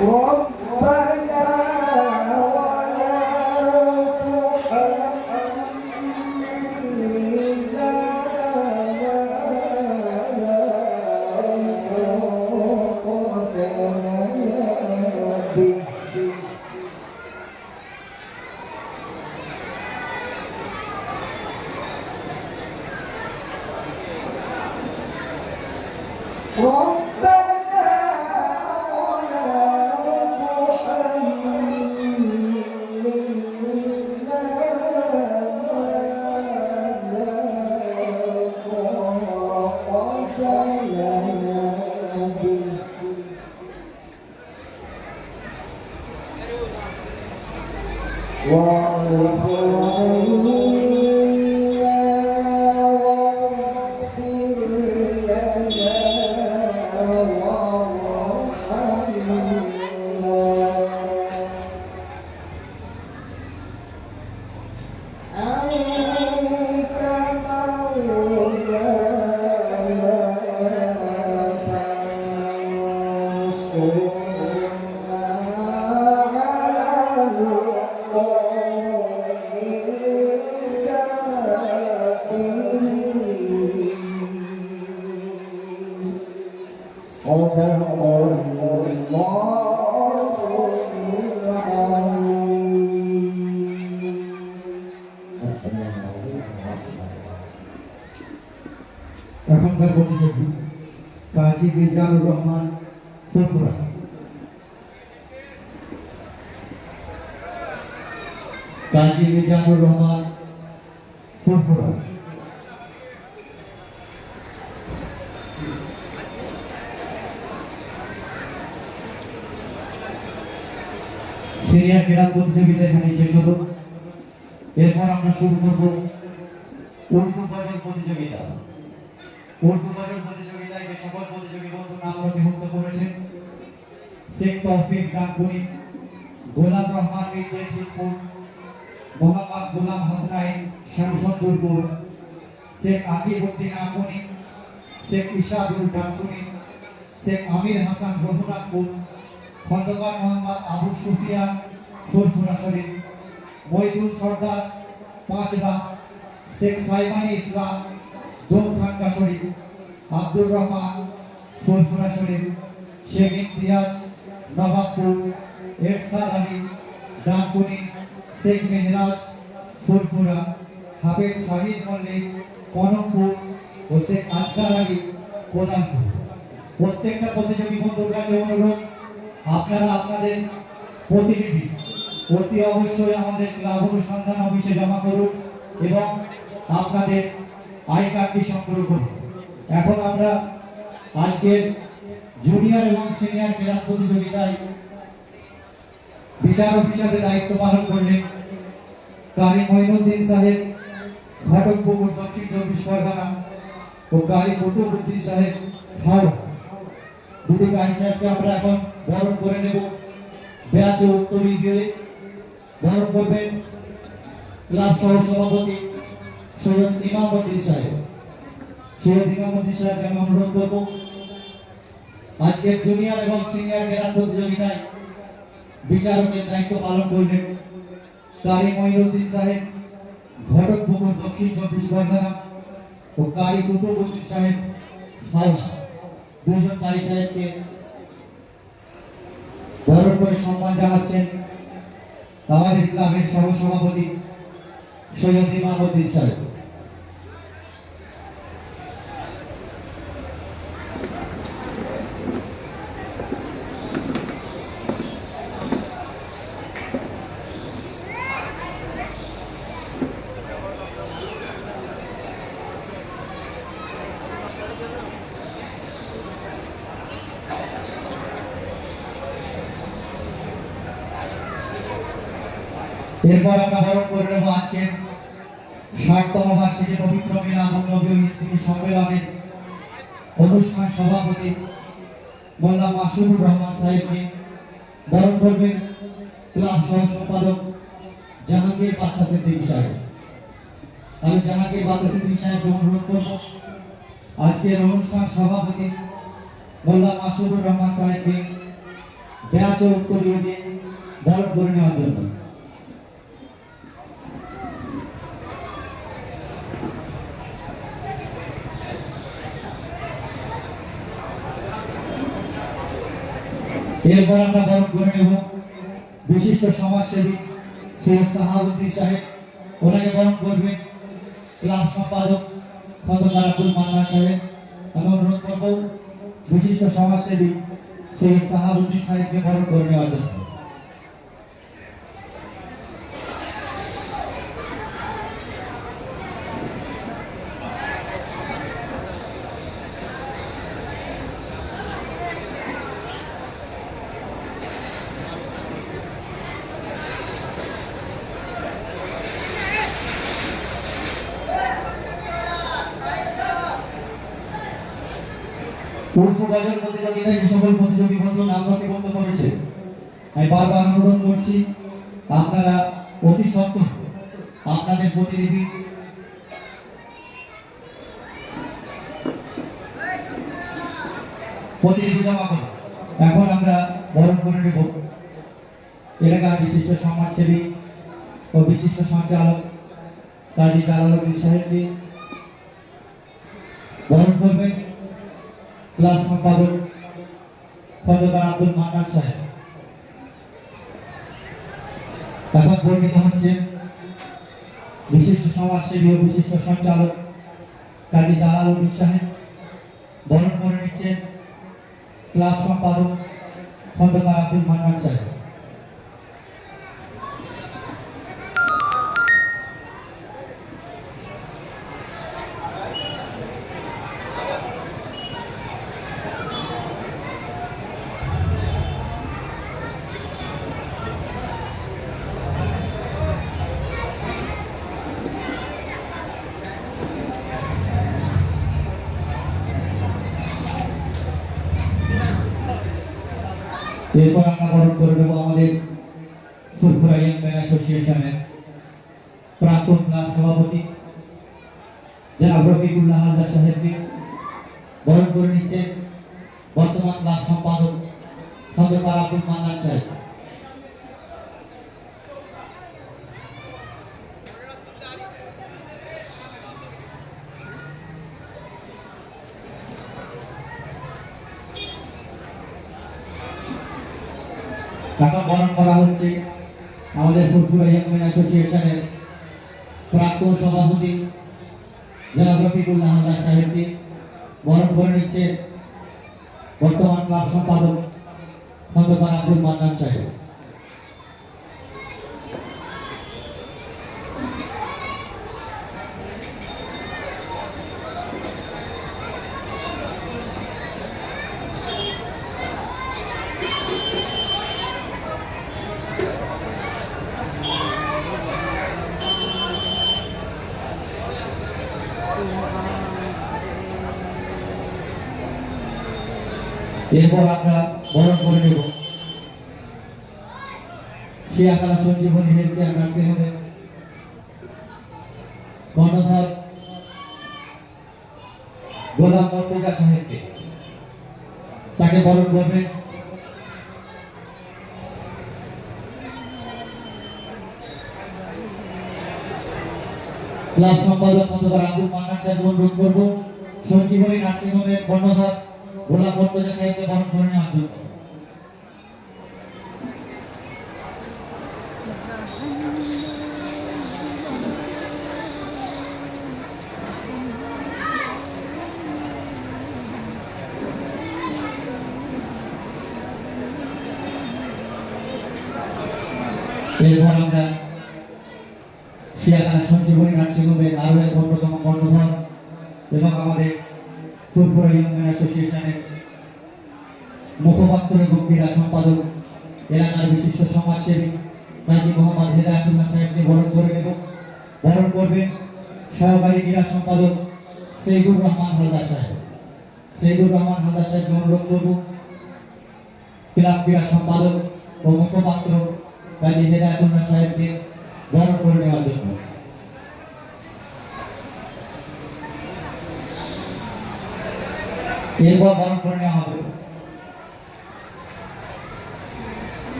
ربنا ولا تحملنا ما لا طاقة لنا به ربنا ولا تحملنا ما لا طاقة لنا به واعف عنا واغفر لنا وارحمنا أنت مولانا فانصرنا على القوم الكافرين صدق الله العظيم السلام عليكم ورحمة الله এখনকার প্রতিযোগী কাজী মিজানুর রহমান ফুরফুরা কাজী মিজানুর রহমান ফুরফুরা সিনিয়র ক্রীড়া প্রতিযোগিতা এখানে শেষ হলো। এরপর আমরা শুরু করব উর্দু গজল প্রতিযোগিতা। উর্দু গজল প্রতিযোগিতায় যে সকল প্রতিযোগী বন্ধু নাম নথিভুক্ত করেছেন: শেখ তৌফিক ডানকুনি, গোলাম রহমান মির্জাপুর, মোহাম্মদ গোলাম হাসনাইন শামসুদ্দুরপুর, শেখ আকিবউদ্দিন আমুনি, শেখ ইশাদুল ডানকুনি, শেখ আমির হাসান রঘুনাথপুর, খন্দকার মোহাম্মদ আবু সুফিয়ান ফুরফুরা শরীফ, মইদুল সর্দার পাঁচদা, শেখ সাইবানি ইসলাম দোমখানকা শরীফ, আব্দুর রহমান ফুরফুরা শরীফ, শেখ ইমতিয়াজ নবাবপুর, এরশাদ আলী ডানকুনি, শেখ মেহরাজ ফুরফুরা, হাফেজ শাহিদ মল্লিক কনকপুর ও শেখ আজগার আলী কোদানপুর। প্রত্যেকটা প্রতিযোগী বন্ধুর কাছে অনুরোধ, আপনারা আপনাদের প্রতিনিধি অতি অবশ্যই আমাদের ক্লাব অনুসন্ধান অফিসে জমা করুন এবং আপনাদের আই কার্ডটি সংগ্রহ করুন। এখন আমরা আজকের জুনিয়র এবং সিনিয়র ক্লাব প্রতিযোগিতায় বিচারক হিসাবে দায়িত্ব পালন করলেন কারি মঈনুদ্দিন সাহেব, ঘটকপুকুর, দক্ষিণ 24 পরগনা ও কারি কুতুবউদ্দিন সাহেব, হাওড়া। দুটি কারি সাহেবকে আমরা এখন বরণ করে নেব। ব্যাচ ও উত্তরী দিয়ে বরণ করবেন ক্লাব সহ সভাপতি সৈয়দ ইমামউদ্দিন সাহেব। সৈয়দ ইমামউদ্দিন সাহেবকে আমি অনুরোধ করব আজকের জুনিয়র এবং সিনিয়র ক্লাব প্রতিযোগিতায় বিচারকের দায়িত্ব পালন করবেন কারি মঈনুদ্দিন সাহেব, ঘটকপুকুর, দক্ষিণ 24 পরগনা ও কারি কুতুবউদ্দিন সাহেব, হাওড়া। দুজন কারি সাহেবকে বরণ করে সম্মান জানাচ্ছেন আমাদের ক্লাবের সহ সভাপতি সৈয়দ ইমামউদ্দিন সাহেব। এরপর আমরা বরণ করে নেব আজকের 60তম বার্ষিকী পবিত্র মিলাদুন নবী ঈদ সম্মেলনের অনুষ্ঠান সভাপতি মোল্লা মাসুদুর রহমান সাহেবকে। বরণ করবেন ক্লাব সহ সম্পাদক জাহাঙ্গীর বাদশা সিদ্দিকী সাহেব। আমি জাহাঙ্গীর বাদশা সিদ্দিকী সাহেবকে অনুরোধ করব আজকের অনুষ্ঠান সভাপতি মোল্লা মাসুদুর রহমান সাহেবকে ব্যাচ ও উত্তরীয় দিয়ে বরণ করে নেওয়ার জন্য। এরপর আমরা বরণ করে নেব বিশিষ্ট সমাজসেবী সৈয়দ সাহাবুদ্দিন সাহেব। ওনাকে বরণ করবেন ক্লাব সম্পাদক খন্দকার আব্দুল মান্নান সাহেব। আমি অনুরোধ করব বিশিষ্ট সমাজসেবী সৈয়দ সাহাবুদ্দিন সাহেবকে বরণ করে নেওয়ার জন্য। উর্দু গজল প্রতিযোগিতায় যে সকল প্রতিযোগী বন্ধু নাম নথিভুক্ত করেছে, আমি বারবার অনুরোধ করছি আপনারা অতি সত্বর আপনাদের প্রতিনিধি জমা করুন। এখন আমরা বরণ করে নেব এলাকার বিশিষ্ট সমাজসেবী ও বিশিষ্ট সঞ্চালক কাজী জালালউদ্দিন সাহেবকে। বরণ করবেন ক্লাব সম্পাদক খন্দকার আব্দুল মান্নান সাহেব। এখন বর্ণিত হচ্ছে বিশিষ্ট সমাজসেবী ও বিশিষ্ট সঞ্চালক কাজী জালালউদ্দিন সাহেব। বরণ করে নিচ্ছেন ক্লাব সম্পাদক খন্দকার আব্দুল মান্নান সাহেব। এরপর আমরা বরণ করে নেব আমাদের ফুরফুরা ইয়াং ম্যান অ্যাসোসিয়েশনের প্রাক্তন ক্লাব সভাপতি জনাব রফিকুল্লাহ হালদার সাহেবকে। বরণ করে নিচ্ছে বর্তমান ক্লাব সম্পাদক খন্দকার আব্দুল মান্নান সাহেব। এখন বরণ করা হচ্ছে আমাদের ফুরফুরা ইয়াং ম্যান অ্যাসোসিয়েশনের প্রাক্তন সভাপতি জনাব রফিকুল্লাহ হালদার সাহেবকে। বরণ করে নিচ্ছে বর্তমান ক্লাব সম্পাদক খন্দকার আব্দুল মান্নান সাহেব। এরপর আমরা বরণ করে নেব শিয়াখানা সঞ্জীবনী হেলথ কেয়ার নার্সিং হোমে কর্ণধর গোলাম মর্তুজা সাহেবকে। তাকে বরণ করবেন ক্লাব সম্পাদক খন্দকার আব্দুল মান্নান সাহেব। অনুরোধ করব সঞ্জীবনী নার্সিং হোমের কর্ণধর গোলাম মর্তুজা সাহেবকে বরণ করে নেওয়ার জন্য। এরপর আমরা শিয়াখানা সঞ্জীবনী নার্সিং হোমের আরো এক অন্যতম কর্ণধর এবং আমাদের ফুরফুরা ইয়াং ম্যান অ্যাসোসিয়েশনের মুখপাত্র এবং ক্রীড়া সম্পাদক এলাকার বিশিষ্ট সমাজসেবী কাজী মোহাম্মদ হেদায়েতুল্লাহ সাহেবকে বরণ করে নেব। বরণ করবেন সহকারী ক্রীড়া সম্পাদক সৈয়দুর রহমান হালদার সাহেব। সৈয়দুর রহমান হালদার সাহেবকে অনুরোধ করব ক্লাব ক্রীড়া সম্পাদক ও মুখপাত্র কাজী হেদায়েতুল্লাহ সাহেবকে বরণ করে নেওয়ার জন্য। এরপর বরণ করে নেওয়া হবে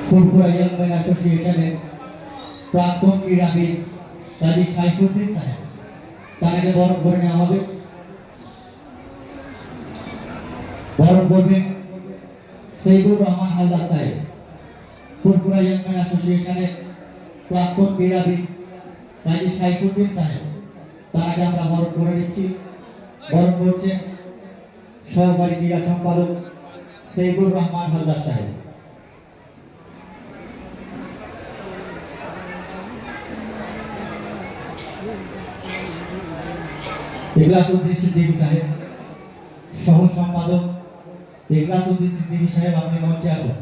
ফুরফুরা ইয়াং ম্যান অ্যাসোসিয়েশনের প্রাক্তন ক্রীড়াবিদ কাজী সাইফুদ্দিন সাহেব। তাকে বরণ করে নেওয়া হবে। বরণ করবেন সৈয়দুর রহমান হালদার সাহেব। ফুরফুরা ইয়াং ম্যান অ্যাসোসিয়েশনের প্রাক্তন ক্রীড়াবিদ কাজী সাইফুদ্দিন সাহেব। তাকে আমরা বরণ করে নিচ্ছি। বরণ করছেন সহকারী ক্রীড়া সম্পাদক সৈয়দুর রহমান হালদার সাহেব। ইখলাসউদ্দিন সিদ্দিকী সাহেব সহ সম্পাদক ইখলাসউদ্দিন সিদ্দিকী সাহেব, আপনি মঞ্চে আসুন।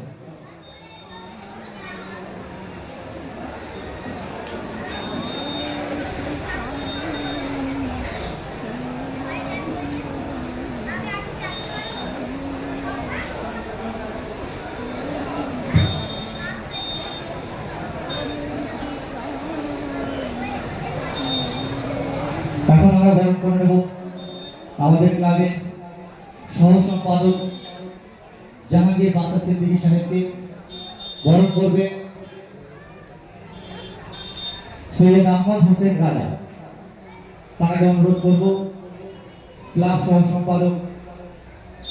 এখন আমরা বরণ করে নেব আমাদের ক্লাবের সহ সম্পাদক জাহাঙ্গীর বাদশা সিদ্দিকী সাহেবকে। বরণ করবে সৈয়দ আহমদ হোসেন রাজা। তাকে অনুরোধ করব ক্লাব সহ সম্পাদক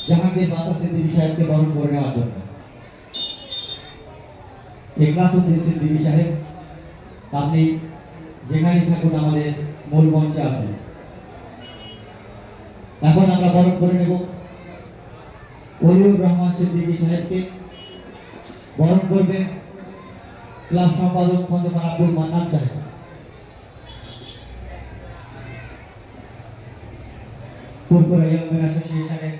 জাহাঙ্গীর বাদশা সিদ্দিকী সাহেবকে বরণ করে নেওয়ার জন্য। ইখলাসউদ্দিন সিদ্দিকী সাহেব, আপনি যেখানেই থাকুন আমাদের মূল মঞ্চে আসুন। এখন আমরা বরণ করে নেব ওলিউর রহমান সিদ্দিকী সাহেবকে। বরণ করবেন ক্লাব সম্পাদক খন্দকার আব্দুল মান্নান সাহেব। ফুরফুরা ইয়াং ম্যান অ্যাসোসিয়েশনের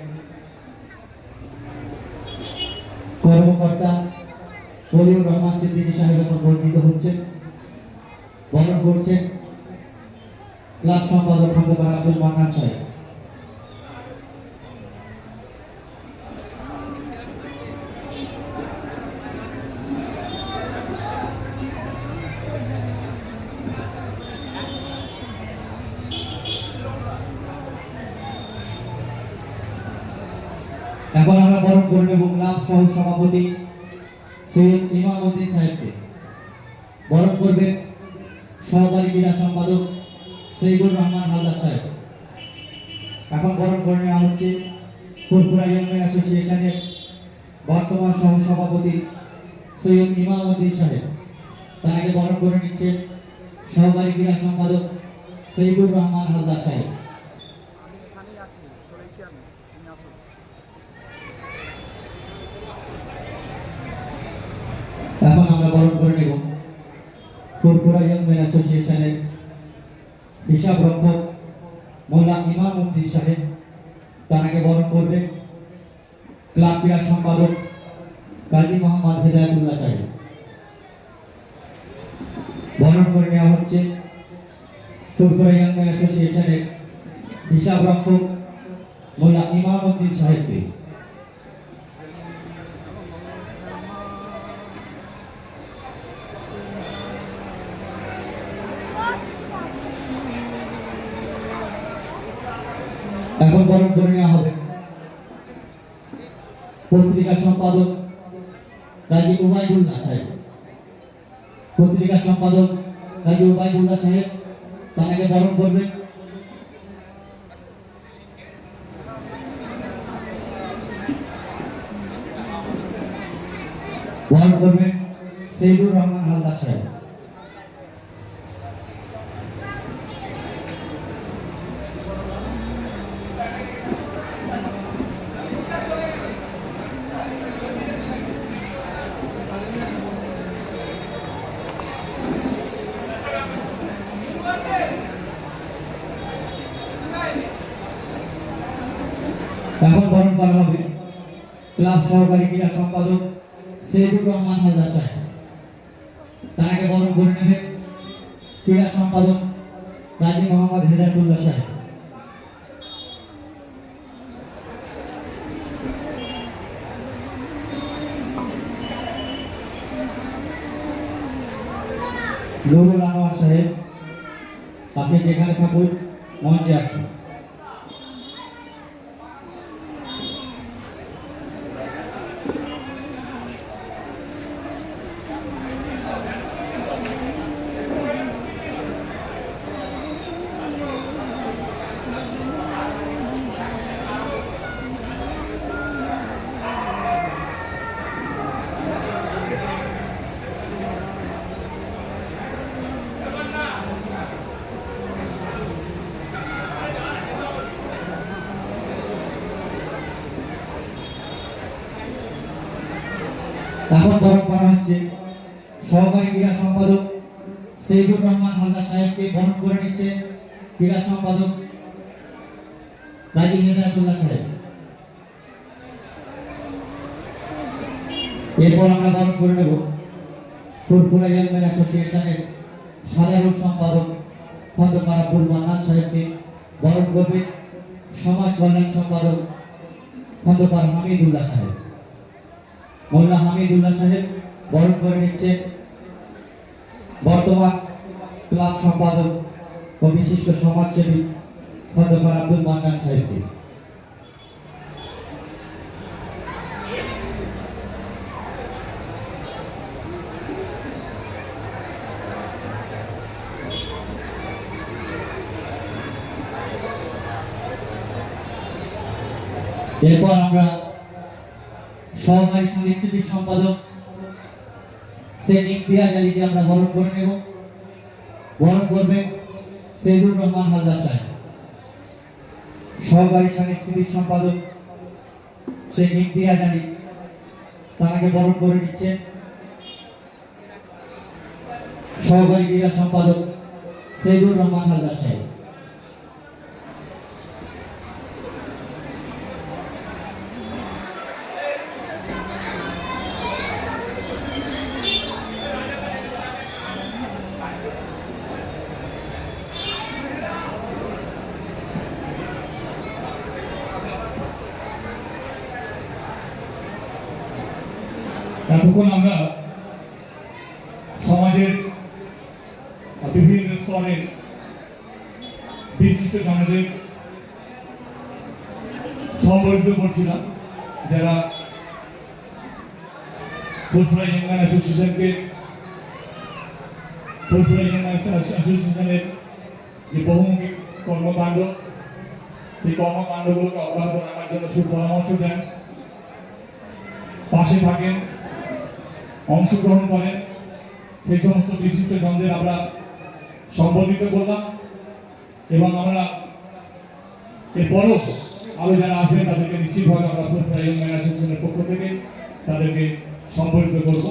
কর্মকর্তা ওলিউর রহমান সিদ্দিকী সাহেব এখন বর্ণিত হচ্ছেন। বরণ করছেন ক্লাব সম্পাদক খন্দকার আব্দুল মান্নান সাহেব। এখন আমরা বরণ করে নেব ক্লাব সহ সভাপতি সৈয়দ ইমামউদ্দিন সাহেবকে। বরণ করবে সহকারী ক্রীড়া সম্পাদক সৈয়দুর রহমান হালদার সাহেব। এখন বরণ করে নেওয়া হচ্ছে ফুরফুরা ইয়ং মেন অ্যাসোসিয়েশনের বর্তমান সহ সভাপতি সৈয়দ ইমামউদ্দিন সাহেব। তার আগে বরণ করে নিচ্ছে সহকারী ক্রীড়া সম্পাদক সৈয়দুর রহমান হালদার সাহেব। এখন আমরা বরণ করে নেব ফুরফুরা ইয়ং মেন অ্যাসোসিয়েশনের হিসাব রক্ষক মোল্লা ইমামউদ্দিন সাহেব। তার আগে বরণ করবে ক্লাব ক্রীড়া সম্পাদক কাজী মোহাম্মদ হেদায়েতুল্লাহ সাহেব। বরণ করে নেওয়া হচ্ছে ফুরফুরা ইয়ং মেন অ্যাসোসিয়েশনের হিসাব রক্ষক মোল্লা ইমামউদ্দিন সাহেবকে। এখন বরণ করে নেওয়া হবে পত্রিকা সম্পাদক কাজী উবাইদুল্লাহ সাহেব। পত্রিকা সম্পাদক কাজী উবাইদুল্লাহ সাহেব তাকে বরণ করবে সৈয়দুর রহমান হালদার সাহেব। এখন বরণ করা হবে ক্লাব সহকারী ক্রীড়া সম্পাদক সৈয়দুর রহমান হালদার সাহেব। তার আগে বরণ করে নেবে ক্রীড়া সম্পাদক কাজী মোহাম্মদ হেদায়েতুল্লাহ সাহেব। নুরুল আনোয়ার সাহেব, আপনি যেখানে থাকুন মঞ্চে আসুন। এখন বরণ করা হচ্ছে সহকারী ক্রীড়া সম্পাদক সৈয়দুর রহমান হালদার সাহেবকে। বরণ করে নিচ্ছে ক্রীড়া সম্পাদক কাজী হেদায়েতুল্লাহ সাহেব। এরপর আমরা বরণ করে নেব ফুরফুরা ইয়ং মেন অ্যাসোসিয়েশনের সাধারণ সম্পাদক খন্দকার আব্দুল মান্নান সাহেবকে। বরণ করবে সমাজ কল্যাণ সম্পাদক খন্দকার হামিদুল্লাহ সাহেব। মোল্লা হামিদুল্লাহ সাহেব বরণ করে নিচ্ছে বর্তমান ক্লাব সম্পাদক ও বিশিষ্ট সমাজসেবী খন্দকার আব্দুল মান্নান সাহেবকে। এরপর আমরা সহকারী সাংস্কৃতিক সম্পাদক শেখ ইমতিয়াজ আলীকে আমরা বরণ করে নেব। বরণ করবেন সৈয়দুর রহমান হালদার সাহেব। সহকারী সাংস্কৃতিক সম্পাদক শেখ ইমতিয়াজ আলী, তাকে বরণ করে নিচ্ছে সহকারী ক্রীড়া সম্পাদক সৈয়দুর রহমান হালদার সাহেব। এতক্ষণ আমরা সমাজের বিভিন্ন স্তরের বিশিষ্ট জনদের সম্বর্ধিত করছিলাম। যারা ফুলফুরা ইয়ং ম্যান অ্যাসোসিয়েশনের যে বহুমুখী কর্মকাণ্ড, সেই কর্মকাণ্ডগুলোকে অব্যাহত রাখার জন্য সুপরামর্শ দেন, পাশে থাকেন, অংশগ্রহণ করেন, সেই সমস্ত বিশিষ্ট জনদের আমরা সম্বোধিত করলাম। এবং আমরা এরপরও আরও যারা আসবেন তাদেরকে নিশ্চিতভাবে আমরা ফুলফুরা ইয়ং ম্যান অ্যাসোসিয়েশনের পক্ষ থেকে তাদেরকে সম্বোধিত করব।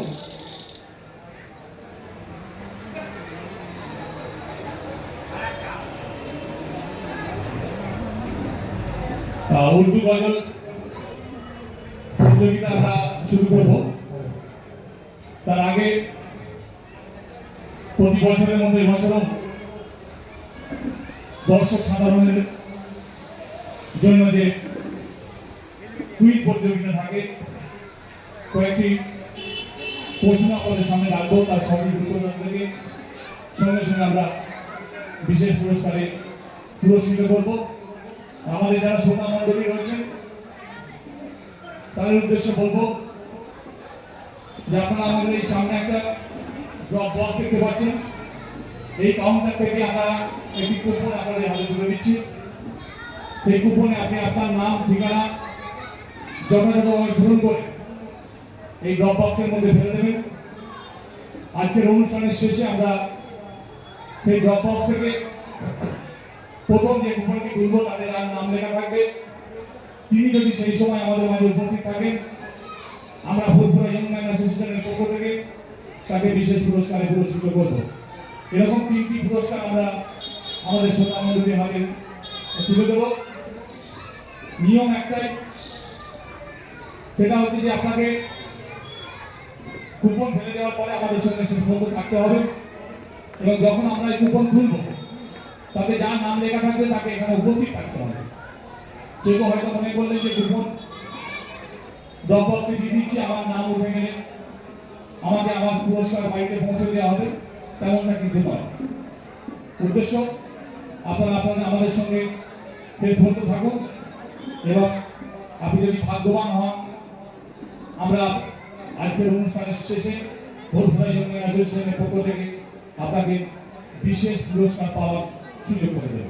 উর্দু গজল প্রতিযোগিতা আমরা শুরু করব। তার আগে প্রতি বছরের মতো এবছরও দর্শক সাধারণের জন্য যে কুইজ প্রতিযোগিতা থাকে, কয়েকটি প্রশ্ন আমাদের সামনে রাখবো, তার সঠিক উত্তর থেকে সঙ্গে সঙ্গে আমরা বিশেষ পুরস্কারে পুরস্কৃত করব। আমাদের যারা শ্রোতা মণ্ডলী রয়েছেন তাদের উদ্দেশ্যে বলবো যে আপনারা আমাদের এই সামনে একটা ড্রপ বক্স দেখতে পাচ্ছেন। এই কাউন্টার থেকে আমরা একটি কুপন আপনাদের হাতে তুলে দিচ্ছি। সেই কুপনে আপনি আপনার নাম, ঠিকানা যথাযথভাবে পূরণ করে এই ড্রপ বক্সের মধ্যে ফেলে দেবেন। আজকের অনুষ্ঠানের শেষে আমরা সেই ড্রপ বক্স থেকে প্রথম যে কুপনটি তুলব তাদের আর নাম লেখা থাকবে। তিনি যদি সেই সময় আমাদের মাঝে উপস্থিত থাকেন, আমরা ফুলফুরা ইয়ং ম্যান অ্যাসোসিয়েশনের পক্ষ থেকে তাকে বিশেষ পুরস্কারে পুরস্কৃত করব। এরকম 3টি পুরস্কার আমরা আমাদের শ্রোতা মণ্ডলীর হাতে তুলে দেব। নিয়ম একটাই, সেটা হচ্ছে যে আপনাকে কুপন ফেলে দেওয়ার পরে আমাদের সঙ্গে শেষ পর্যন্ত থাকতে হবে এবং যখন আমরা এই কুপন তুলব তাতে যার নাম লেখা থাকবে তাকে এখানে উপস্থিত থাকতে হবে। কেউ হয়তো মনে করলেন যে কুপন ড্রপ বক্সে দিয়ে দিচ্ছি, আমার নাম উঠে গেলে আমাকে আমার পুরস্কার বাড়িতে পৌঁছে দেওয়া হবে, তেমনটা কিন্তু নয়। উদ্দেশ্য আপনারা আমাদের সঙ্গে শেষ পর্যন্ত থাকুন এবং আপনি যদি ভাগ্যবান হন, আমরা আজকের অনুষ্ঠানের শেষে ফুলফুরা ইয়ং ম্যান অ্যাসোসিয়েশনের পক্ষ থেকে আপনাকে বিশেষ পুরস্কার পাওয়ার সুযোগ করে দেব।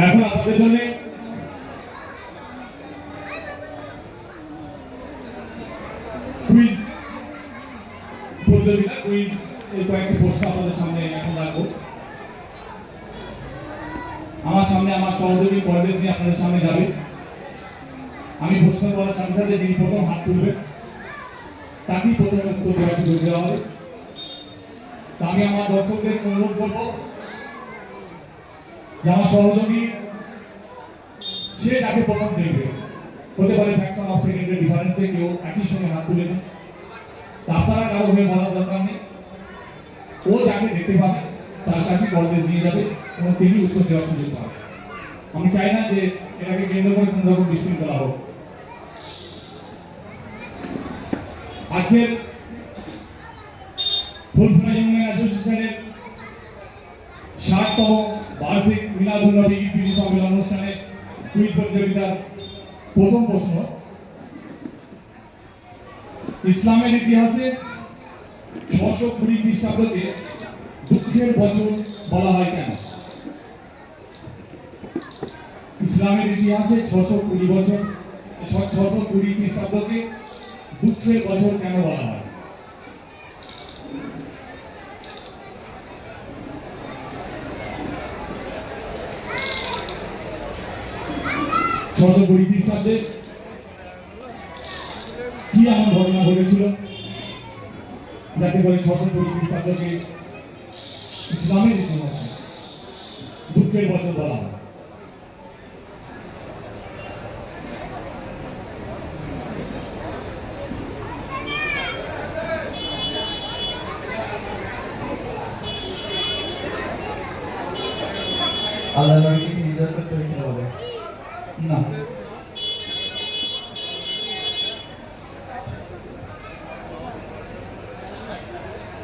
এখন আপনাদের জন্য কুইজ প্রতিযোগিতা, কুইজ এই কয়েকটি প্রশ্ন আপনাদের সামনে এখন রাখবো। আমার সামনে আমার সহযোগী পরবেশ নিয়ে আপনাদের সামনে যাবে। আমি প্রশ্ন করার সাথে সাথে যিনি প্রথম হাত তুলবে তাকেই প্রথমে উত্তর দেওয়ার সুযোগ দেওয়া হবে। তা আমি আমার দর্শকদের অনুরোধ করবো যে আমার সহযোগী সে যাকে প্রথম দেখবে, হতে পারে ফ্র্যাকশন অফ সেকেন্ডের ডিফারেন্সে কেউ একই সঙ্গে হাত তুলেছে, তা আপনারা কারো হয়ে বলার দরকার নেই। ও যাকে দেখতে পাবে তার কাছে পরবেশ নিয়ে যাবে এবং তিনি উত্তর দেওয়ার সুযোগ পাবে। আমি চাই না যে এটাকে কেন্দ্র করে কোনো রকম বিশৃঙ্খলা হোক। আজকের ফুলফুরা ইয়ং ম্যান অ্যাসোসিয়েশনের 60তম বার্ষিক মিলাদুন্নবী ইপিডি সম্মেলন অনুষ্ঠানে কুইজ প্রতিযোগিতার প্রথম প্রশ্ন, ইসলামের ইতিহাসে 620 খ্রিস্টাব্দকে দুঃখের বছর বলা হয় কেন? ইসলামের ইতিহাসে 620 খ্রিস্টাব্দকে দুঃখের বছর কেন বলা হয়? 620 খ্রিস্টাব্দে কি এমন ঘটনা ঘটেছিল যাতে করে 620 খ্রিস্টাব্দকে ইসলামের ইতিহাসে দুঃখের বছর বলা হয়? আল্লাহ নবীকে হিজরত করতে হয়েছিল বলে। না,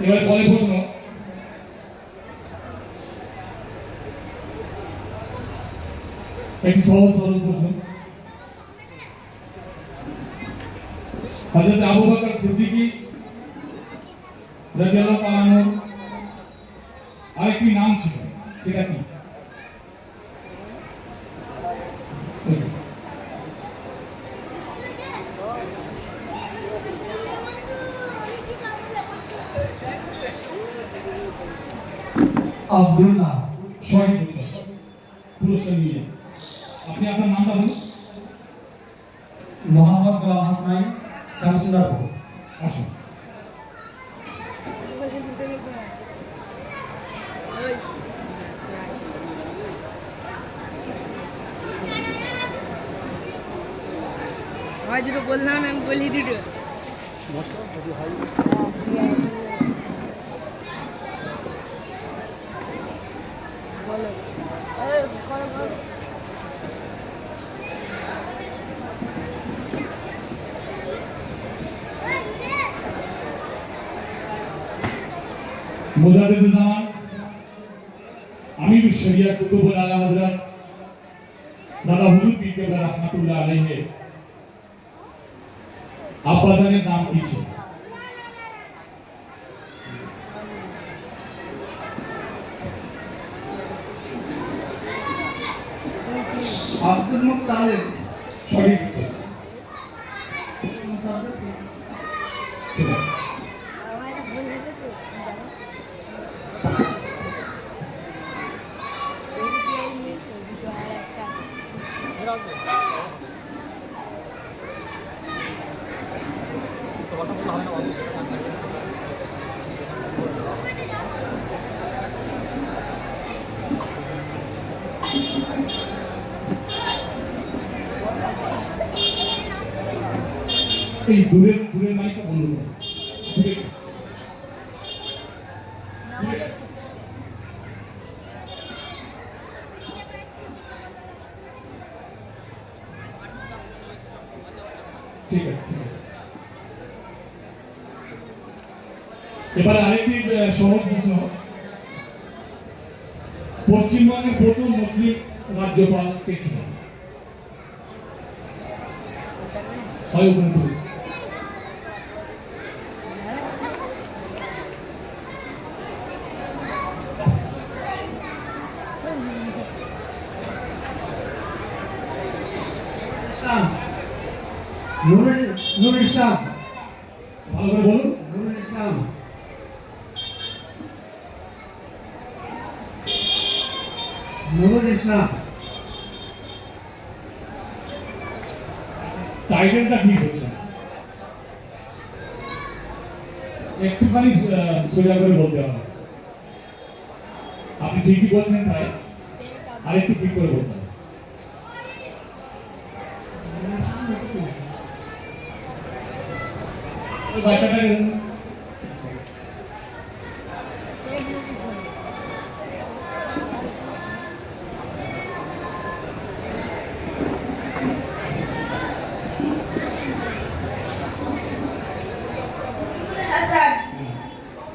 এবার পরে প্রশ্ন, একটি সহজ সরল প্রশ্ন। হযরত আবু বকর সিদ্দিকী রাদিয়াল্লাহু তাআলা আনহু আরেকটি নাম ছিল, সেটা কি? আব্দুল্লাহ। সঠিক উত্তর। পুরস্কার নিয়ে আপনি আপনার নামটা বলুন। মোহাম্মদ গোলাম হাসনাইন, শামসুন্নাহর। আসুন। आज जो बोलना मैं बोली दी दो मुजाद्दिद ज़मान अमीरुश शरिया कुतुबुल आला हज़रत दादा हुजूर पीर केबला रहमतुल्लाह अलैहि আব্বাজানের নাম কি ছিল? Abdul Muttalib. সঠিক উত্তর। ঠিক আছে। এই দূরের মাইকটা বন্ধ করুন। ঠিক আছে, ঠিক আছে। এবার আরেকটি সহজ প্রশ্ন। পশ্চিমবঙ্গের প্রথম মুসলিম রাজ্যপাল কে ছিলেন? হয় ওখানে তুলুন। নুরুল ইসলাম। ভালো করে বলুন। নুরুল ইসলাম। নুরুল ইসলাম। টাইটেলটা ঠিক হচ্ছে না। একটুখানি সোজা করে বলতে হবে। আপনি ঠিকই বলছেন তাই, আরেকটু ঠিক করে বলতে হবে। বাচ্চাটা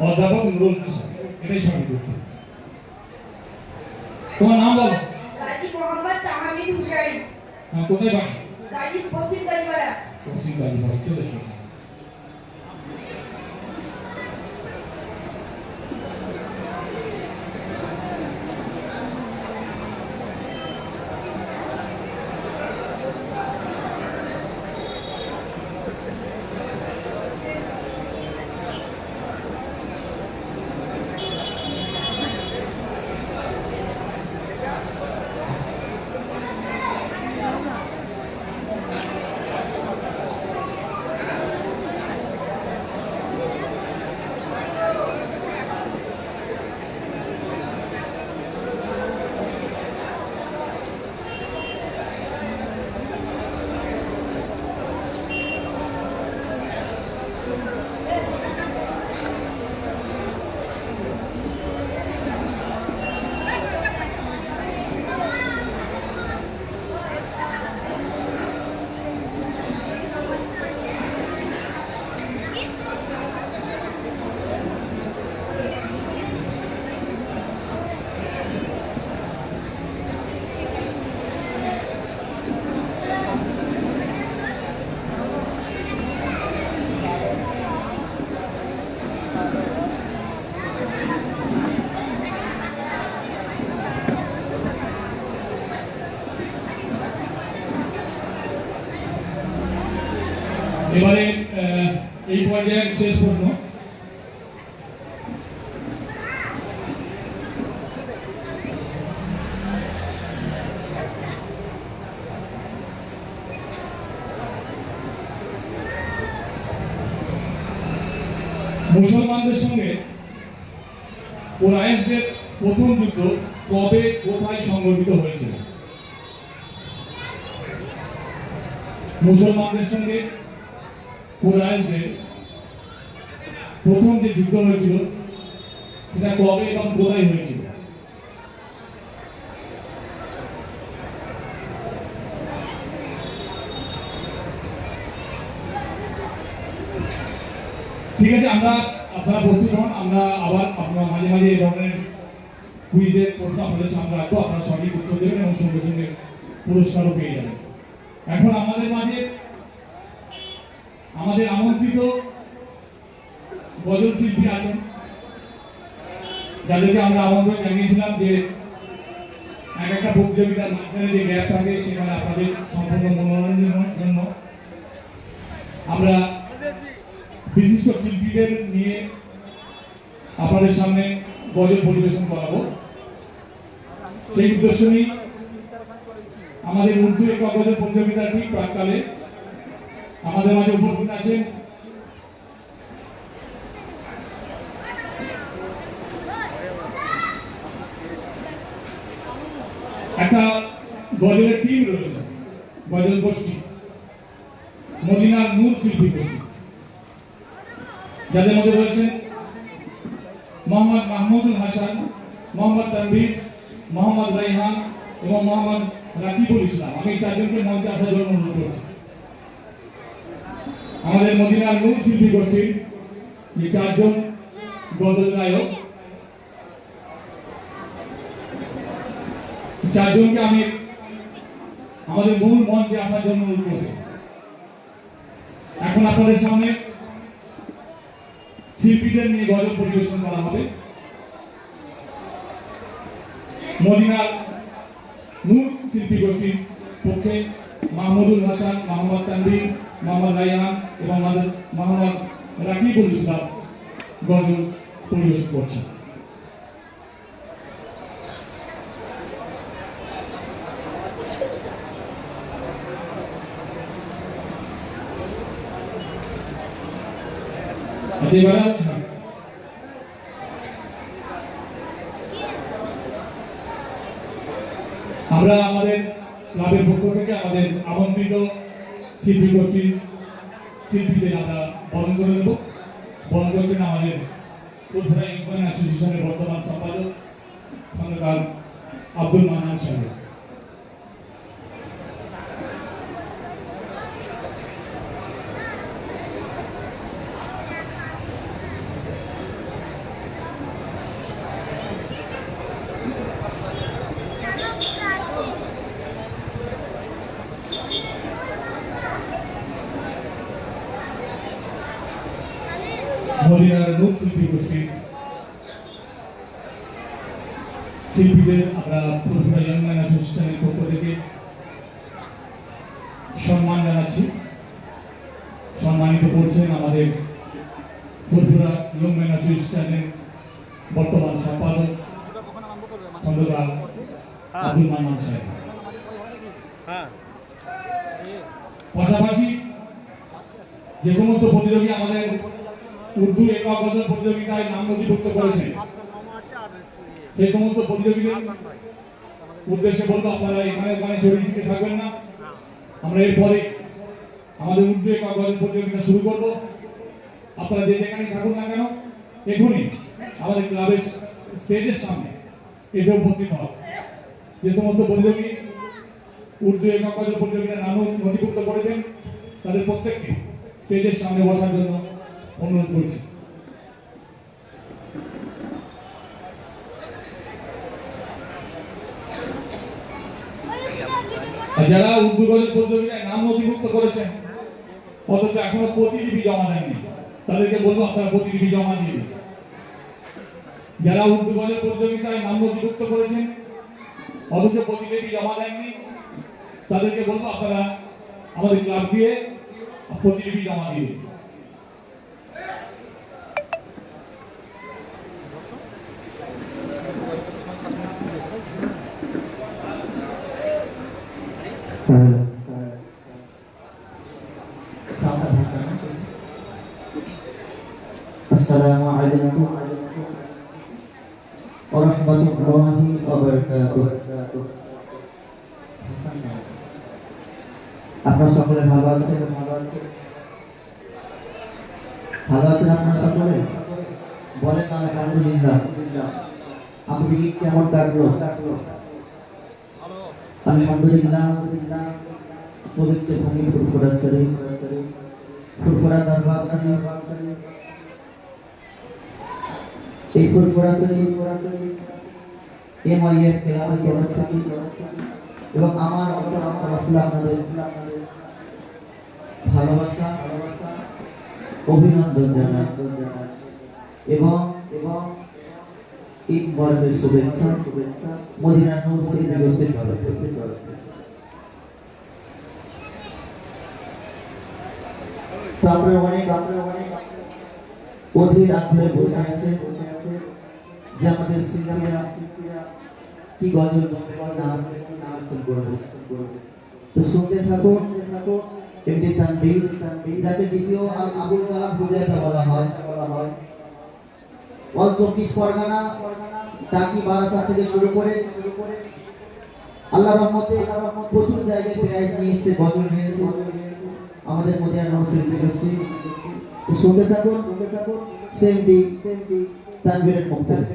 অধ্যাপক নুরুল হাসান, এটাই সঠিক উত্তর। তোমার নাম বলো। गाजी मोहम्मद ताहमीद हुसैन কোথায় বাড়ি? गाजी पश्चिम कालीपाड़ा পশ্চিম কালীপাড়া। চলে এসো। এবারে এই পর্যায়ের শেষ প্রশ্ন। মুসলমানদের সঙ্গে কুরাইশদের প্রথম যুদ্ধ কবে কোথায় সংঘটিত হয়েছিল? মুসলমানদের সঙ্গে কুরাইশদের প্রথম যে যুদ্ধ হয়েছিল সেটা কবে এবং কোথায় হয়েছিল? ঠিক আছে, আপনারা প্রস্তুত হন। আমরা আবার আপনার মাঝে মাঝে এই ধরনের কুইজের প্রশ্ন আপনাদের সামনে রাখবো, আপনারা সঠিক উত্তর দেবেন এবং সঙ্গে সঙ্গে পুরস্কারও পেয়ে যাবেন। এখন আমাদের মাঝে আমাদের আমন্ত্রিত গজল শিল্পী আছেন, যাদেরকে আমরা আমন্ত্রণ জানিয়েছিলাম যে এক একটা প্রতিযোগিতার মাঝখানে যে গ্যাপ থাকে সেখানে আপনাদের সম্পূর্ণ মনোরঞ্জনের জন্য আমরা বিশিষ্ট শিল্পীদের নিয়ে আপনাদের সামনে গজল পরিবেশন করাবো। সেই উদ্দেশ্য নিয়ে আমাদের উর্দু একক গজল প্রতিযোগিতা ঠিক প্রাককালে আমাদের মাঝে উপস্থিত আছেন একটা গজলের টিম রয়েছে, গজল গোষ্ঠী, মদিনার নূর শিল্পী গোষ্ঠী, যাদের মধ্যে রয়েছেন মোহাম্মদ মাহমুদুল হাসান, মোহাম্মদ তানভীর, মোহাম্মদ রাইহান এবং মোহাম্মদ রাকিবুল ইসলাম। আমি চারজনকে মঞ্চে আসার জন্য অনুরোধ করছি। আমাদের মদিনার নূর শিল্পী গোষ্ঠীর এই চারজন গজল গায়ক, চারজনকে আমি আমাদের মূল মঞ্চে আসার জন্য অনুরোধ করছি। এখন আপনাদের সামনে শিল্পীদের নিয়ে গজল পরিবেশন করা হবে। মদিনার নূর শিল্পী গোষ্ঠীর পক্ষে মাহমুদুল হাসান, মোহাম্মদ তানভীর, মোহাম্মদ রাইহান এবং মোহাম্মদ রাকিবুল ইসলাম গজল পরিবেশন করছেন। আচ্ছা, এবারে আমরা আমাদের ক্লাবের পক্ষ থেকে আমাদের আমন্ত্রিত শিল্পী গোষ্ঠীর শিল্পীদের আমরা বরণ করে দেব। বরণ করছেন আমাদের ফুরফুরা ইউনিয়ন অ্যাসোসিয়েশনের বর্তমান সম্পাদক খন্দকার আব্দুল মান্নান সাহেব। মদিনার নূর শিল্পী গোষ্ঠীর শিল্পীদের আমরা ফুরফুরা ইউনিয়ন অ্যাসোসিয়েশনের পক্ষ থেকে সম্মান জানাচ্ছি। সম্মানিত করছেন আমাদের ফুরফুরা ইউনিয়ন অ্যাসোসিয়েশনের বর্তমান সম্পাদক খন্দকার আব্দুল মান্নান সাহেব। পাশাপাশি যে সমস্ত প্রতিযোগী আমাদের উর্দু একক গজল প্রতিযোগিতায় নাম নথিভুক্ত করেছেন সেই সমস্ত প্রতিযোগীদের উদ্দেশ্যে বলবো, আপনারা এখানে ওখানে ছড়িয়ে ছিটিয়ে থাকবেন না। আমরা এরপরে আমাদের উর্দু একক গজল প্রতিযোগিতা শুরু করব। আপনারা যে যেখানে থাকুন না কেন এখনই আমাদের ক্লাবের স্টেজের সামনে এসে উপস্থিত হন। যে সমস্ত প্রতিযোগী উর্দু একক গজল প্রতিযোগিতায় নাম নথিভুক্ত করেছেন তাদের প্রত্যেককে স্টেজের সামনে বসার জন্য অনুরোধ করছি। যারা উর্দু গজল প্রতিযোগিতায় নাম নথিভুক্ত করেছেন অথচ এখনো প্রতিলিপি জমা দেননি, তাদেরকে বলবো আপনারা প্রতিলিপি জমা দিয়ে দিন। যারা উর্দু গজল প্রতিযোগিতায় নাম নথিভুক্ত করেছেন অথচ প্রতিলিপি জমা দেননি, তাদেরকে বলবো আপনারা আমাদের ক্লাব দিয়ে প্রতিলিপি জমা দিবে। Assalamu alaikum warahmatullahi wabarakatuh. আপনারা সকলে ভালো আছেন? ভালো আছেন আপনারা সকলে? বলেন আলহামদুলিল্লাহ। আপনাদের ঈদ কেমন কাটলো? আলহামদুলিল্লাহ। পবিত্র ভূমি ফুরফুরা শরীফ, ফুরফুরা দরবার শরীফ, এই ফুরফুরা শরীফ এমআইএফ ক্লাবের তরফ থেকে এবং আমার অন্তরঙ্গ রাসূল আপনাদের ভালোবাসা অভিনন্দন জানাই এবং ঈদ মুবারকের শুভেচ্ছা মদিনা নূর সিটি গোষ্ঠীর তরফ থেকে। তো আপনারা অনেক অধীর আগ্রহে বসে আছে যে আমাদের শিল্পীরা কি গজল নাম করবে। তো শুনতে থাকো এমডি তানভীর, যাকে দ্বিতীয় আবুল কালাম হুজাইফা বলা হয়। অল 24 পরগনা টাকি বারাসা থেকে শুরু করে আল্লাহর রহমতে প্রচুর জায়গায় প্রাইজ নিয়ে এসেছে, গজল নিয়ে এসেছে আমাদের মদিনা নূর শিল্পী গোষ্ঠী। তো শুনতে থাকুন সেমডি তানভীরের মুখ থেকে।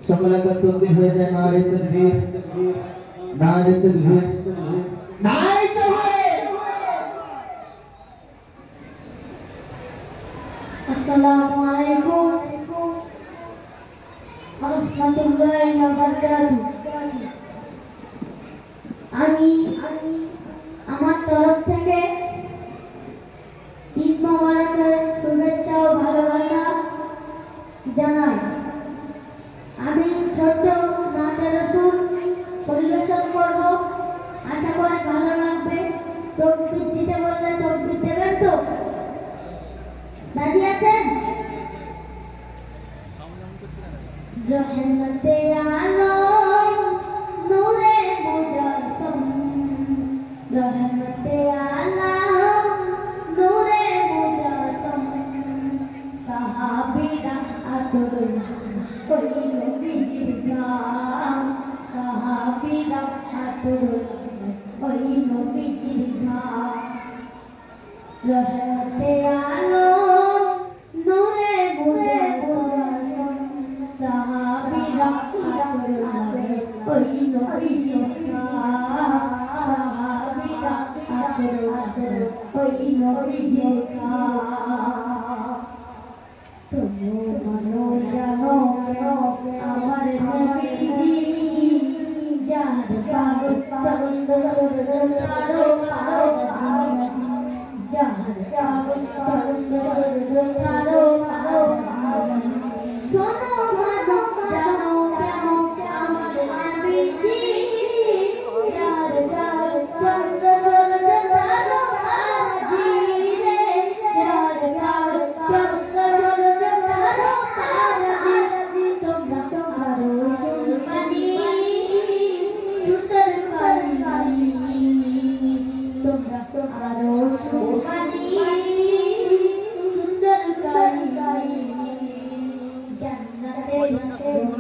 সকলে একবার তাকবীর হয়ে যায়, নারে তাকবীর, নারে তাকবীর, নারে তাকবীর। আসসালামু আলাইকুম ওয়া রাহমাতুল্লাহি ওয়া বারাকাতুহু। আমি আমার তরফ থেকে ঈদ মোবারকের শুভেচ্ছা ও ভালোবাসা জানাই। আমি ছোট্ট নাতে রাসূল পরিবেশন করব, আশা করি ভালো লাগবে। তাকবীর দিতে বললে তাকবীর দেবেন তো? রাজি আছেন? রহমতে আলম নূরে মুজাসসম, রহমতে আলম নূরে মুজাসসম, সাহাবীরা আতরুল্লাহ ওই নবীজির গান, সাহাবীরা আতরুল্লাহ ওই নবীজির গান। রহমতে আলম নূরে মুজাসসম, সাহাবীরা আতরুল্লাহ ওই নবীজির গান, সাহাবীরা আতরুল্লাহ ওই নবীজির গান। শোনো মানো জানো আমার নবীজি, যার পাগল চন্দ্র সূর্য তারো তারো, যার পাগল চন্দ্র সূর্য তারো তারো। শোনো মানো জানো কেমন আমার নবীজি, যার পাগল চন্দ্র সূর্য তারো তারো রে, যার পাগল চন্দ্র সূর্য তারো তারো। তোমরা তো আরো শুনবানি সুন্দর কাহিনী, তোমরা তো আরো শুনবানি সুন্দর কাহিনী। জান্নাতের লাগানো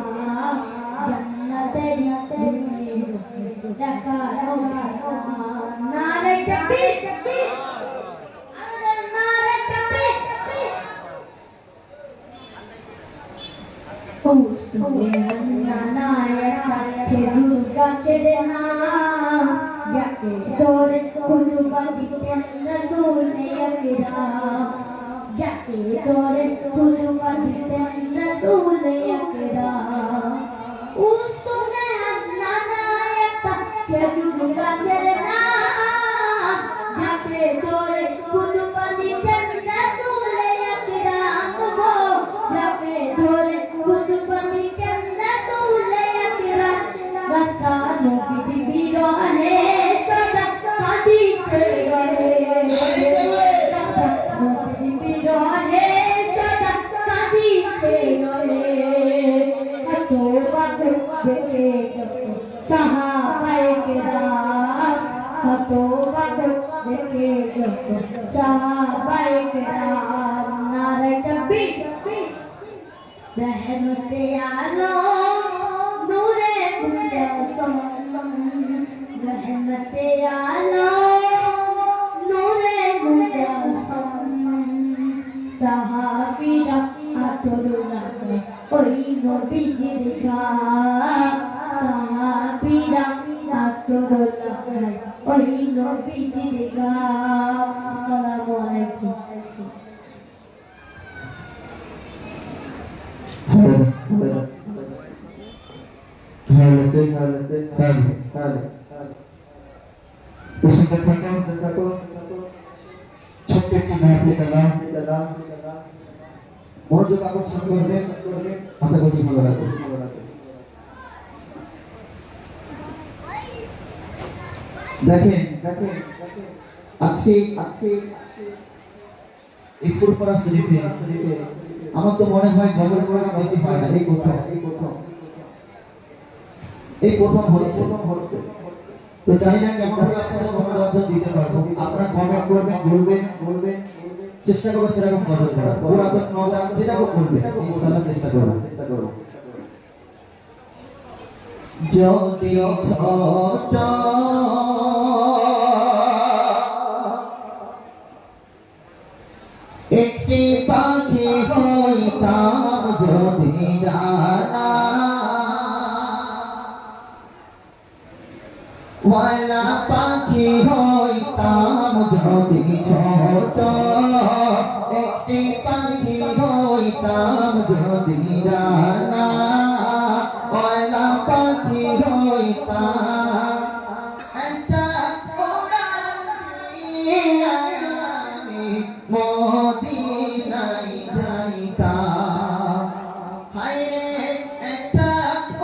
নাম, জান্নাতের লাগানো নাম। নারে তাকবীর, নারে তাকবীর। খেজুর গাছের নাম, যাকে ধরে খুতবা দিতেন রাসূল আকরাম, যাকে ধরে খুতবা দিতেন রাসূল আকরাম। উস্তনে নানা একটা খেজুর গাছের নাম, যাকে ধরে খুতবা দিতেন রাসূল আকরাম গো, যাকে ধরে খুতবা দিতেন রাসূল আকরাম। গাছটা নবীর বিরহে সদা দেখে যত সাহাবায়ে কেরাম হতবাক দেখে যত সাহাবায়ে কেরাম নারায়ে তাকবীর रहमते आलम नूरे मुजस्सम रहमते आलम नूरे मुजस्सम साहाबीरा आतरुल्लाह ओई नबीजिर गान साहाबीरा आतरुल्लाह ओई नबीजिर गान अस्सलामु आलाइकुम ছোট্ট একটি মেহফিল কালাম মনোযোগ আকর্ষণ করবে, আশা করছি ভালো লাগবে। দেখেন আজকে এই ফুরফুরা শরীফে আমার তো মনে হয় গজল প্রোগ্রাম বেশি হয় না, এই প্রথম হচ্ছে। তো জানি না কেমন ভাবে আপনাদের মনোরঞ্জন দিতে পারবো। আপনারা কমেন্ট করবেন, বলবেন, চেষ্টা করবো সেরকম গজল করা, পুরাতন নদা যেরকম বলবেন ইনশাআল্লাহ চেষ্টা করবো। যদি ছোট একটি পাখি হইতাম যদি ডানা ওয়ালা পাখি হইতাম যদি ছোট একটি পাখি হইতাম যদি ডানা ওয়ালা পাখি হইতাম একটা উড়াল দিয়া আমি মদিনায় যাইতাম। হায়রে একটা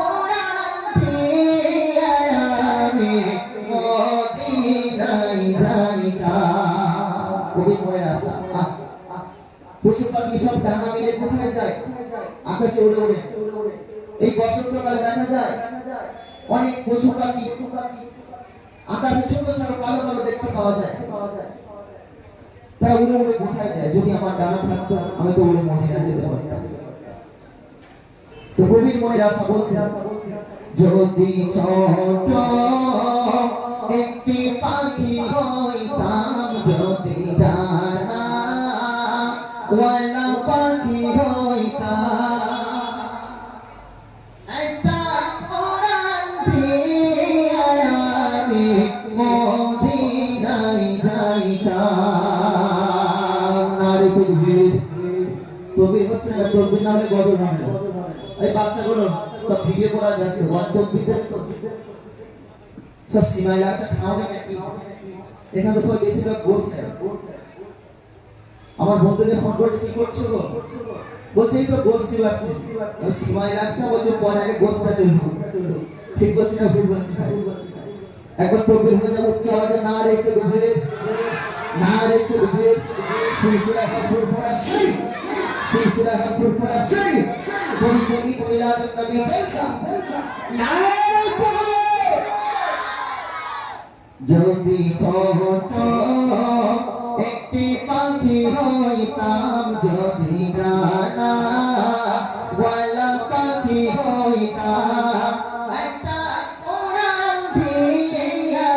উড়াল দিয়া আমি মদিনায় যাইতাম। কবি মনের আশা। পশু পাখি সব ডানা মেলে কোথায় যায়? আকাশে উড়ে উড়ে। এই বসন্তকালে দেখা যায় অনেক পশু পাখি আকাশে ছোট ছোট কালো কালো দেখতে পাওয়া যায়। তারা উড়ে উড়ে কোথায় যায়? যদি আমার ডানা থাকতো আমি তো উড়ে মদিনা যেতে পারতাম। তো কবির মনের আশা বলছে যদি ছোট একটি পাখি হইতাম যদি ডানা ওয়ালা পাখি হইতাম একটা উড়াল দিয়া আমি মদিনায় যাইতাম। নারী তকবীর তকবীর হচ্ছে না, তকবীর নামে গজল হবে না। এই বাচ্চাগুলো সব ভিডিও করার ব্যস্ত, তকবীর দেবে তো সব সীমায় লাগছে খাওয়াবে নাকি? এখানে তো সবাই বেশিরভাগ গোস নেয়। আমার বন্ধুকে ফোন করে কি করছো গো? বলছে এই তো গোস চিবাচ্ছে। আমি সীমায় লাগছে, বলছে পরে আগে গোসটা চলবে। ঠিক বলছি না ভুল বলছি? একবার তকবীর হয়ে যাবে উচ্চ আওয়াজে না রেখে ডুবে না রেখে ডুবে সিলসিলা ফুরফুরা শরীফ সিলসিলা ফুরফুরা শরীফ পবিত্র ঈদ মিলাদুন নবী জলসা না যদি ছোট একটি পাখি হইতাম যদি ডানা ওয়ালা পাখি হইতাম একটা উড়াল দিয়া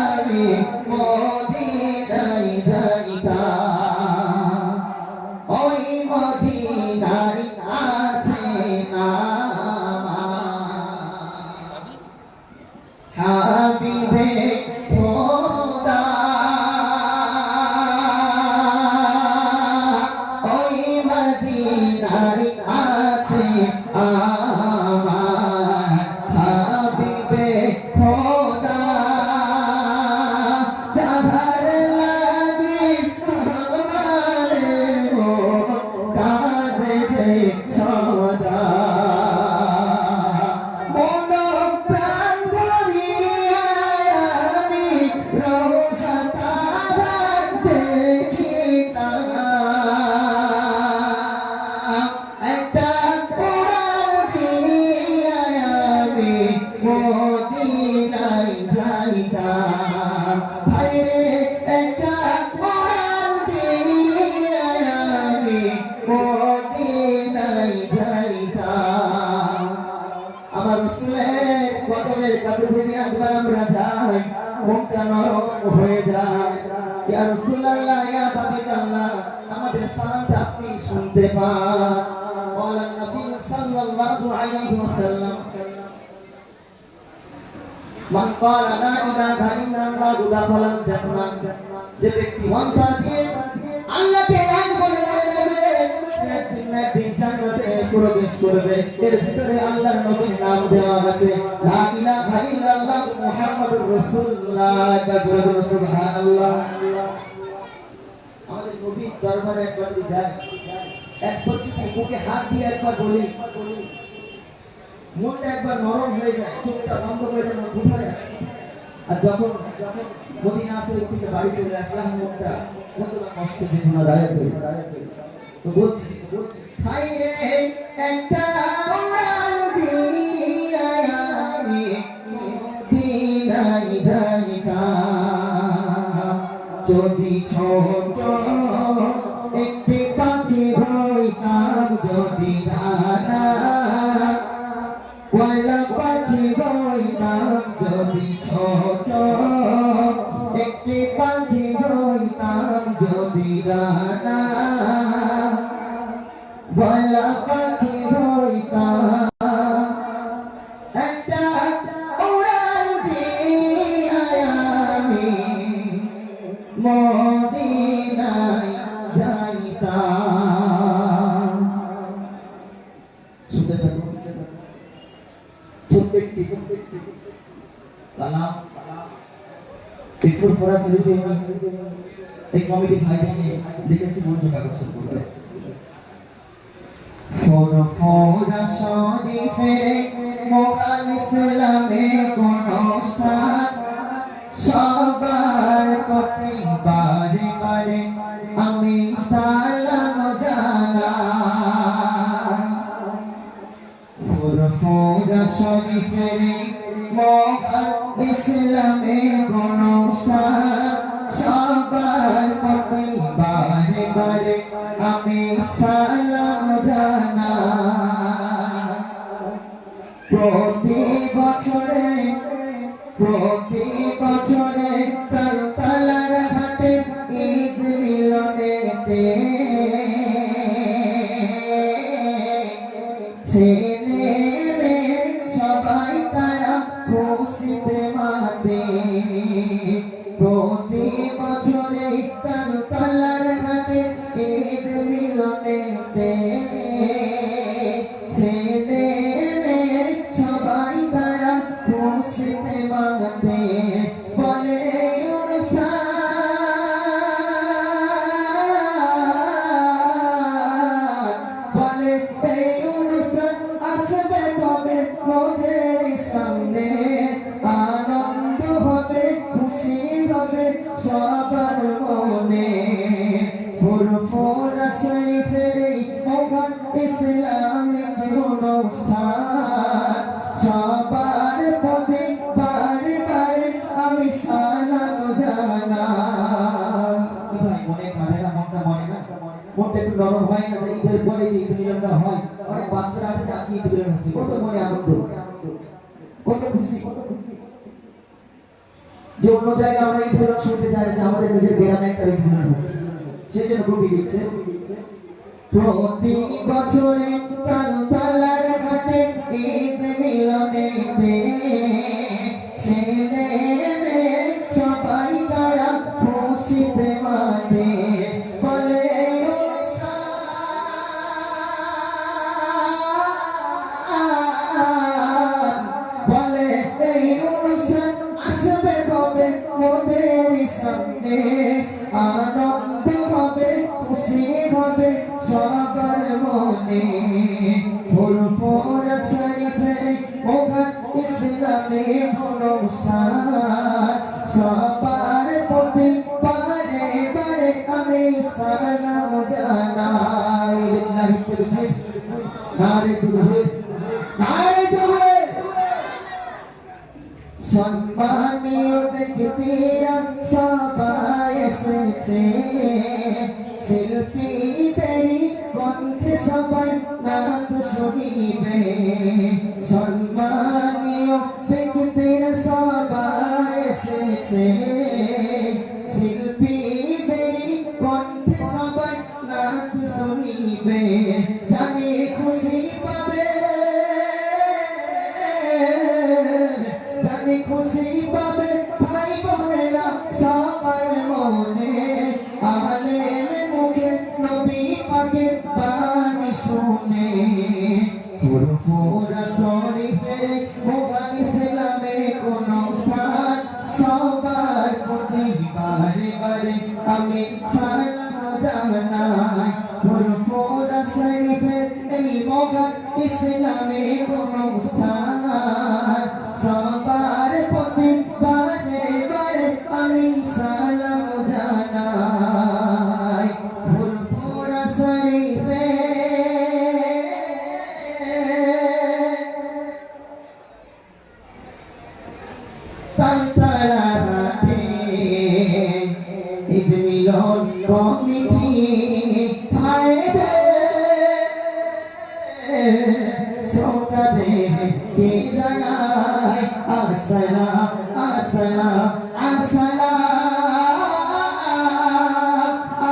আমি মদিনায় যাইতাম। ওই মদিনায় আছে নাম হাবিবে খোদা, ওই মদিনায় আছে আমার রাসূলের কদমের কাছে যদি একবার আমরা যাই মনটা নরম হয়ে যায় ইয়া রাসূলুল্লাহ ইয়া হাবিবাল্লাহ আমাদের সালামটা আপনি শুনতে পান বলেন নবী সাল্লাল্লাহু আলাইহি ওয়াসাল্লাম মান ক্বালা লা ইলাহা ইল্লাল্লাহু দাখালাল জান্নাহ যে ব্যক্তি অন্তর দিয়ে আল্লাহকে এক বলে নেবে সে একদিন না একদিন জান্নাতে প্রবেশ করবে এর ভিতরে আল্লাহর নবীর নাম দেওয়া আছে লা ইলাহা ইল্লাল্লাহ মুহাম্মাদুর রাসূলুল্লাহ সুবহানাল্লাহ আমাদের নবীর দরবারে একবার যদি যাই একবার যদি বুকে হাত দিয়ে একবার বলি মনটা একবার নরম হয়ে যায় চোখটা বন্ধ হয়ে যায় কোথায় আছে আর যখন মদিনা শরীফ থেকে বাড়ি চলে আসলাম মনটা কতটা কষ্ট বেদনাদায়ক হয়ে যায় তো বলছি হাই রে একটা উড়াল দিয়া আমি মদিনায় যাইতাম যদি ছোট একটি পাখি হইতাম যদি ডানা ওয়ালা পাখি হইতাম যদি ছোট একটি পাখি হইতাম যদি ডানা ওয়ালা পাখি হইতাম একটা উড়াল দিয়া আমি মদিনায় যাইতাম শুনতে থাকুন ছোট্ট একটি কালাম বিফোর ফরা শরীফে এই কমিটি ভাইকে লিখেছি মঞ্জু কাগজ করবে ফরা শরীফে মহান ইসলামে কোন স্থান সবার প্রতি বারে বারে আমি সালাম জানাই ফুরফুরা শরীফের মহান ইসলামে কোন স্থান সবার প্রতি বারে বারে আমি সালাম জানাই প্রতি বছরে তালতলার ঘাটে ঈদ মিলনেতে ছেলে মেয়ে সবাই তারা খুশিতে মাতে প্রতি বছরে তালতলার ঘাটে ঈদ মিলনেতে ছেলে মেয়ে সবাই তারা খুশিতে মাতে বলে বলে এই অনুষ্ঠান আসবে তবে মোদের সামনে আনন্দ হবে খুশি হবে সবার মনে ফুরফুরা শরীফের মহান ইসলামিক অনুষ্ঠান সবার পথে বারে বারে আমি সালাম জানাই ভাই মনে কাঁদে না মনটা মনে না মনটা একটু নরম হয় না যে ঈদের পরে যে ঈদ মিলনটা হয় অনেক বাচ্চারা আছে আজকে ঈদ মিলন হচ্ছে কত মনে আনন্দ কত খুশি যে অন্য জায়গায় আমরা ঈদ মিলন শুনতে চাই যে আমাদের নিজের গ্রামে একটা ঈদ মিলন হচ্ছে সেই জন্য কবি লিখছে প্রতি বছরে তালতলার ঘাটে ঈদ মিলনেতে ছেলে মেয়ে সবাই তারা খুশিতে মাতে বলে বলে এই অনুষ্ঠান আসবে কবে মোদের সামনে আনন্দ হবে খুশি হবে সবার মনে ফুরফুরা শরীফে মহান ইসলামে অনুষ্ঠান সবার প্রতি বারে বারে আমি সালাম জানাই লিল্লাহি তাকবীর নারে তাকবীর নারে তাকবীর সম্মানীয় ব্যক্তিরা সবাই এসেছে শিল্পীদেরই কণ্ঠে সবাই নাচ শুনিবে সম্মান ফুরফুরা শরীফের মহান ইসলামে কোন স্থান সবার প্রতি বারে বারে আমি সালাম জানাই ফুরফুরা শরীফের এই মহান ইসলামে কোন স্থান সবার প্রতি বারে বারে আমি সালাম জানাই ফুরফুরা শরীফে তালতলা হাটে ঈদ মিলন কমিটি ভাইদের শ্রোতাদেরকে জানাই আসসালাম আসসালাম আসসালাম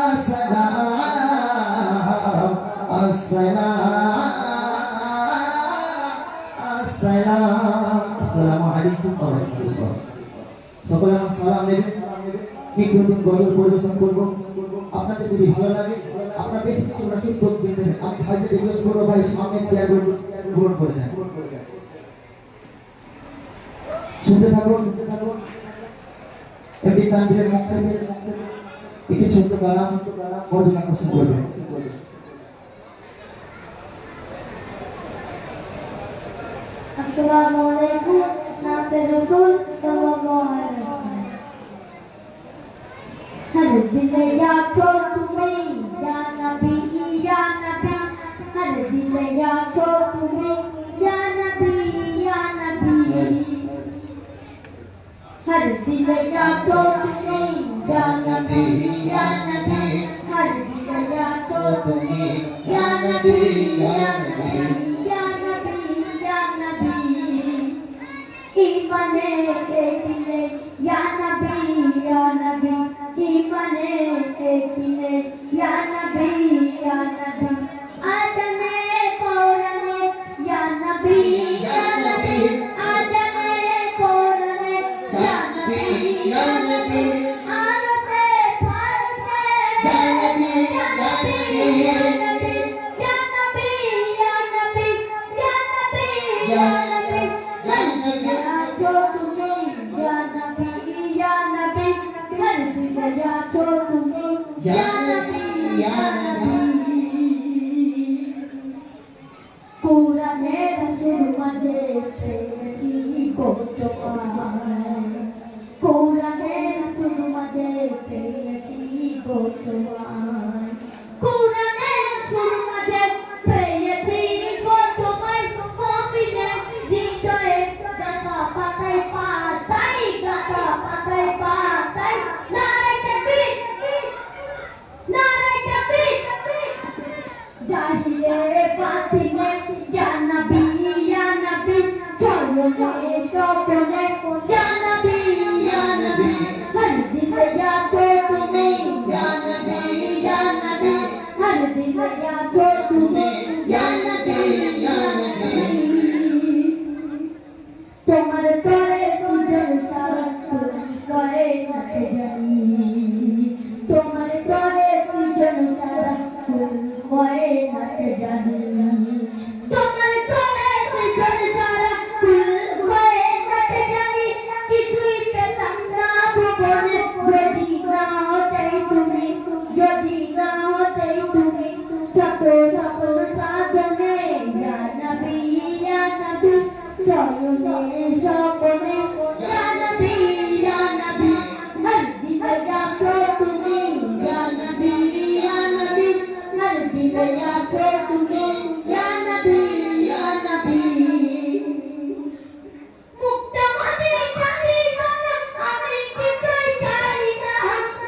আসসালাম আসসালাম আসসালামু আলাইকুম ওয়া রাহমাতুল্লাহ। সকলে আমার সালাম নেবেন। নিত্য নতুন গজল পরিবেশন করব। আপনাদের যদি ভালো লাগে আপনারা বেশি কিছু না চুপ করে দেবেন। আমি ভাইদের রিকোয়েস্ট করবো ভাই সামনে চেয়ারগুলো গ্রহণ করে দেন। শুনতে থাকুন। এমনি তানভীরের মুখ থেকে একটি ছোট্ট গান মনোযোগ আকর্ষণ করবেন। আসসালামু আলাইকুম নাতে রাসূল সাল্লাল্লাহু আলাইহি ওয়াসাল্লাম। हर दिल याचो तुम्हें या नबी हर दिल याचो तुम्हें या नबी हर दिल याचो तुम्हें या नबी हर दिल याचो तुम्हें या नबी ईमाने एकिने या नबी ईमाने एकिने या नबी आदने कोरने या नबी आदने कोरने या नबी आरसे फारसे या नबी या नबी या नबी या नबी या नबी या नबी या नबी याचो तुम्हें या नबी हर दिल याचो तुम्हें या नबी कुराने रसूल मजे पेची को तुम्हारे कुराने रसूल मजे पेची को तुम्हारे कुराने रसूल मजे पेची को तुम्हारे मोमिने हृदये गाथा पाताय पाताय नारे तकबीर जाहिले बातिने या नबी चलोने सपने या नबी हर दिल याचो तुम्हें या नबी हर दिल याचो तुम्हें या नबी তোমার তরে সুজন সারা করে নাতে জানি তোমার তরে সুজন সারা করে নাতে জানি তোমার তরে সুজন সারা করে নাতে জানি কিছুই পেলাম না ভুবনে যদি না হতেই তুমি ছোট স্বপ্ন সাধনে ইয়া নবী চলনে স্বপ্নে ইয়া নবী হর দিল যাচো তুমি ইয়া নবী হর দিল যাচো তুমি ইয়া নবী মুক্ত মতি চাঁদি সোনা আমি কিছুই চাই না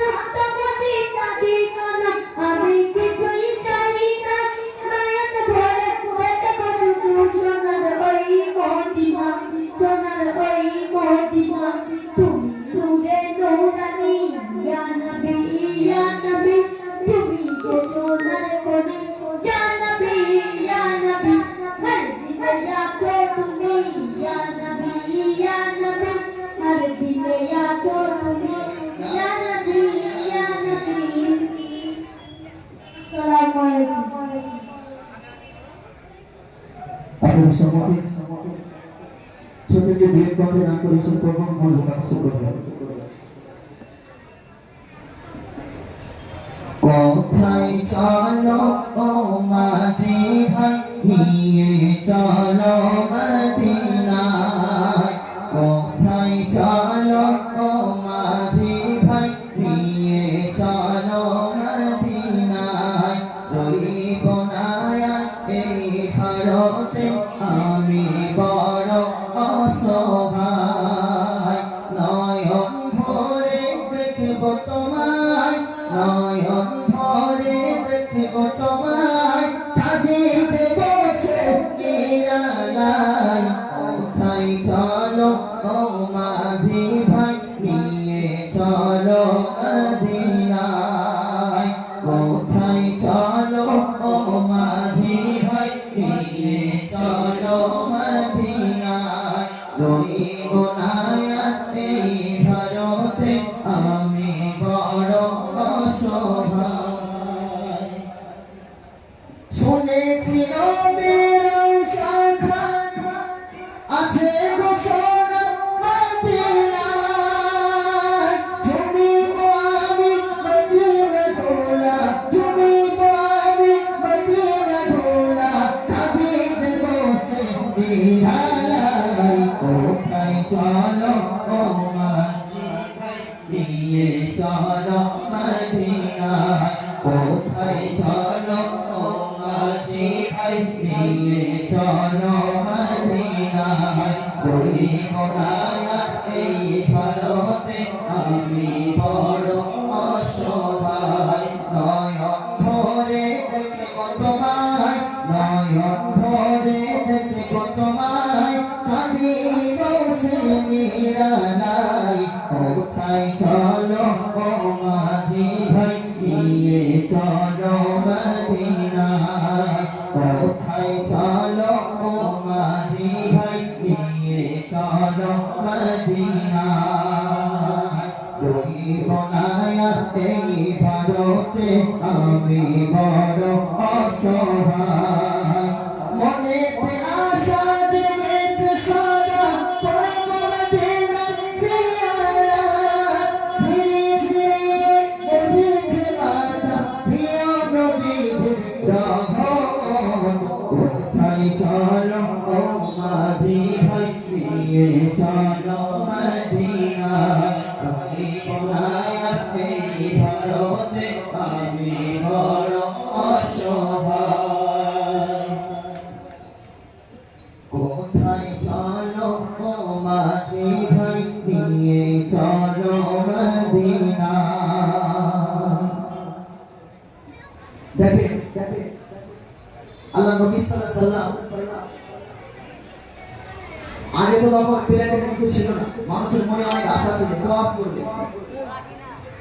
মুক্ত মতি চাঁদি সোনা আমি কিছুই চাই না নয়ন ভরে দেখবো শুধু সোনার ওই মদিনা সোনার ওই সম্মুখে ছোট একটি দুয়ের কণ্ঠে গান পরিবেশন করবো, মন প্রকাশ করবে। কোথায় চলো ও মাঝি ভাই, নিয়ে চলো মদিনায়। কোথায় চলো ও মাঝি ভাই, নিয়ে চলো মদিনায়। রইব না আর এই ভারতে আমি বড় অসহায়। নয়ন ভরে দেখব তোমায়, নয়ন ভরে দেখব তোমায়, কাঁদিতে বসে নিরালায়। কোথায় চলো ও মাঝি ভাই, নিয়ে চলো মদিনায়। কোথায় চলো ও মাঝি ভাই, নিয়ে চলো মদিনায়। রইব না আর এই ভারতে আমি বড় অসহায়। শুনেছি নবীর শাখায় আছে গো সোনার মদিনায়। তুমি গো আমি মদিনা ঢোলা, তুমি গো আমি মদিনা ঢোলা, কাঁদিতে বসে নিরালায়। কোথায় চলো ও মাঝি ভাই, নিয়ে চলো মদিনায়। কোথায় চলো ও মাঝি ভাই, নিয়ে চলো মদিনায়। রইব না আর এই ভারতে আমি বড় অসহায়। নয়ন ভরে দেখব তোমায়, নয়ন ভরে দেখব তোমায়, কাঁদিব সে নিরালায়। কোথায় চলো ও মাঝি ভাই, নিয়ে চলো মদিনায়। কোথায় চলো ও মাঝি ভাই, নিয়ে চলো মদিনায়। রইব না আর এই ভারতে আমি বড় অসহায়। মনেতে আশা জেগেছে সদা, করব মদিনার জিয়ারত। ধীরে ধীরে বহিছে বাতাস, প্রিয় নবীজির রহমত। কোথায় চলো ও মাঝি ভাই, নিয়ে চলো মদিনায়। রইব না আর এই ভারতে আমি বড় অসহায়। কোথায় চলো ও মাঝি ভাই, নিয়ে চলো মদিনায়। দেখেন আল্লাহ নবী সাল্লাল্লাহু আলাইহি ওয়াসাল্লাম আগে তো তখন প্লেনের কিছু ছিল না, মানুষের মনে অনেক আশা ছিল তোয়াফ করবে।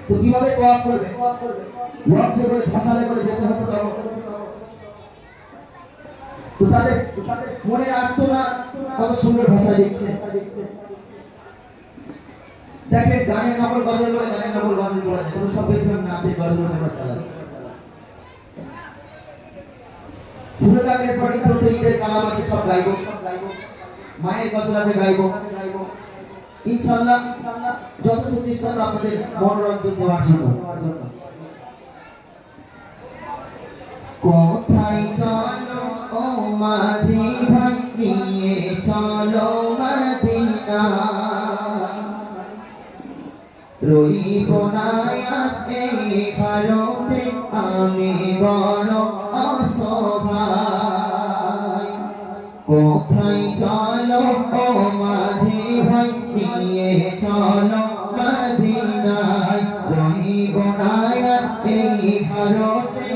তো কিভাবে তোয়াফ করবে? লঞ্চে করে ভাসালে করে যেতে হতো তখন। তো তাদের মনে আর্তনাদ কত সুন্দর ভাষা দিচ্ছে। দেখেন গানের নকল গজল বলে, গানের নকল গজল বলা যায়, কোনো সব বেশিরভাগ না আপনি গজল বলে চালান। ভুলে যাবেন পরে তো ঈদের কালাম আছে, সব গাইবো, মায়ের গজল আছে গাইবো ইনশাআল্লাহ। যথেষ্ট চেষ্টা করব আপনাদের মনোরঞ্জন দেওয়ার জন্য। কোথায় চলো ও মাঝি ভাই, নিয়ে চলো মদিনায়। রইব না আর এই ভারতে আমি বড় অসহায়। কোথায় চলো ও মাঝি ভাই, নিয়ে চলো মদিনায়। রইব না আর এই ভারতে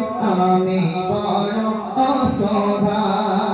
আমি বড় অসহায়।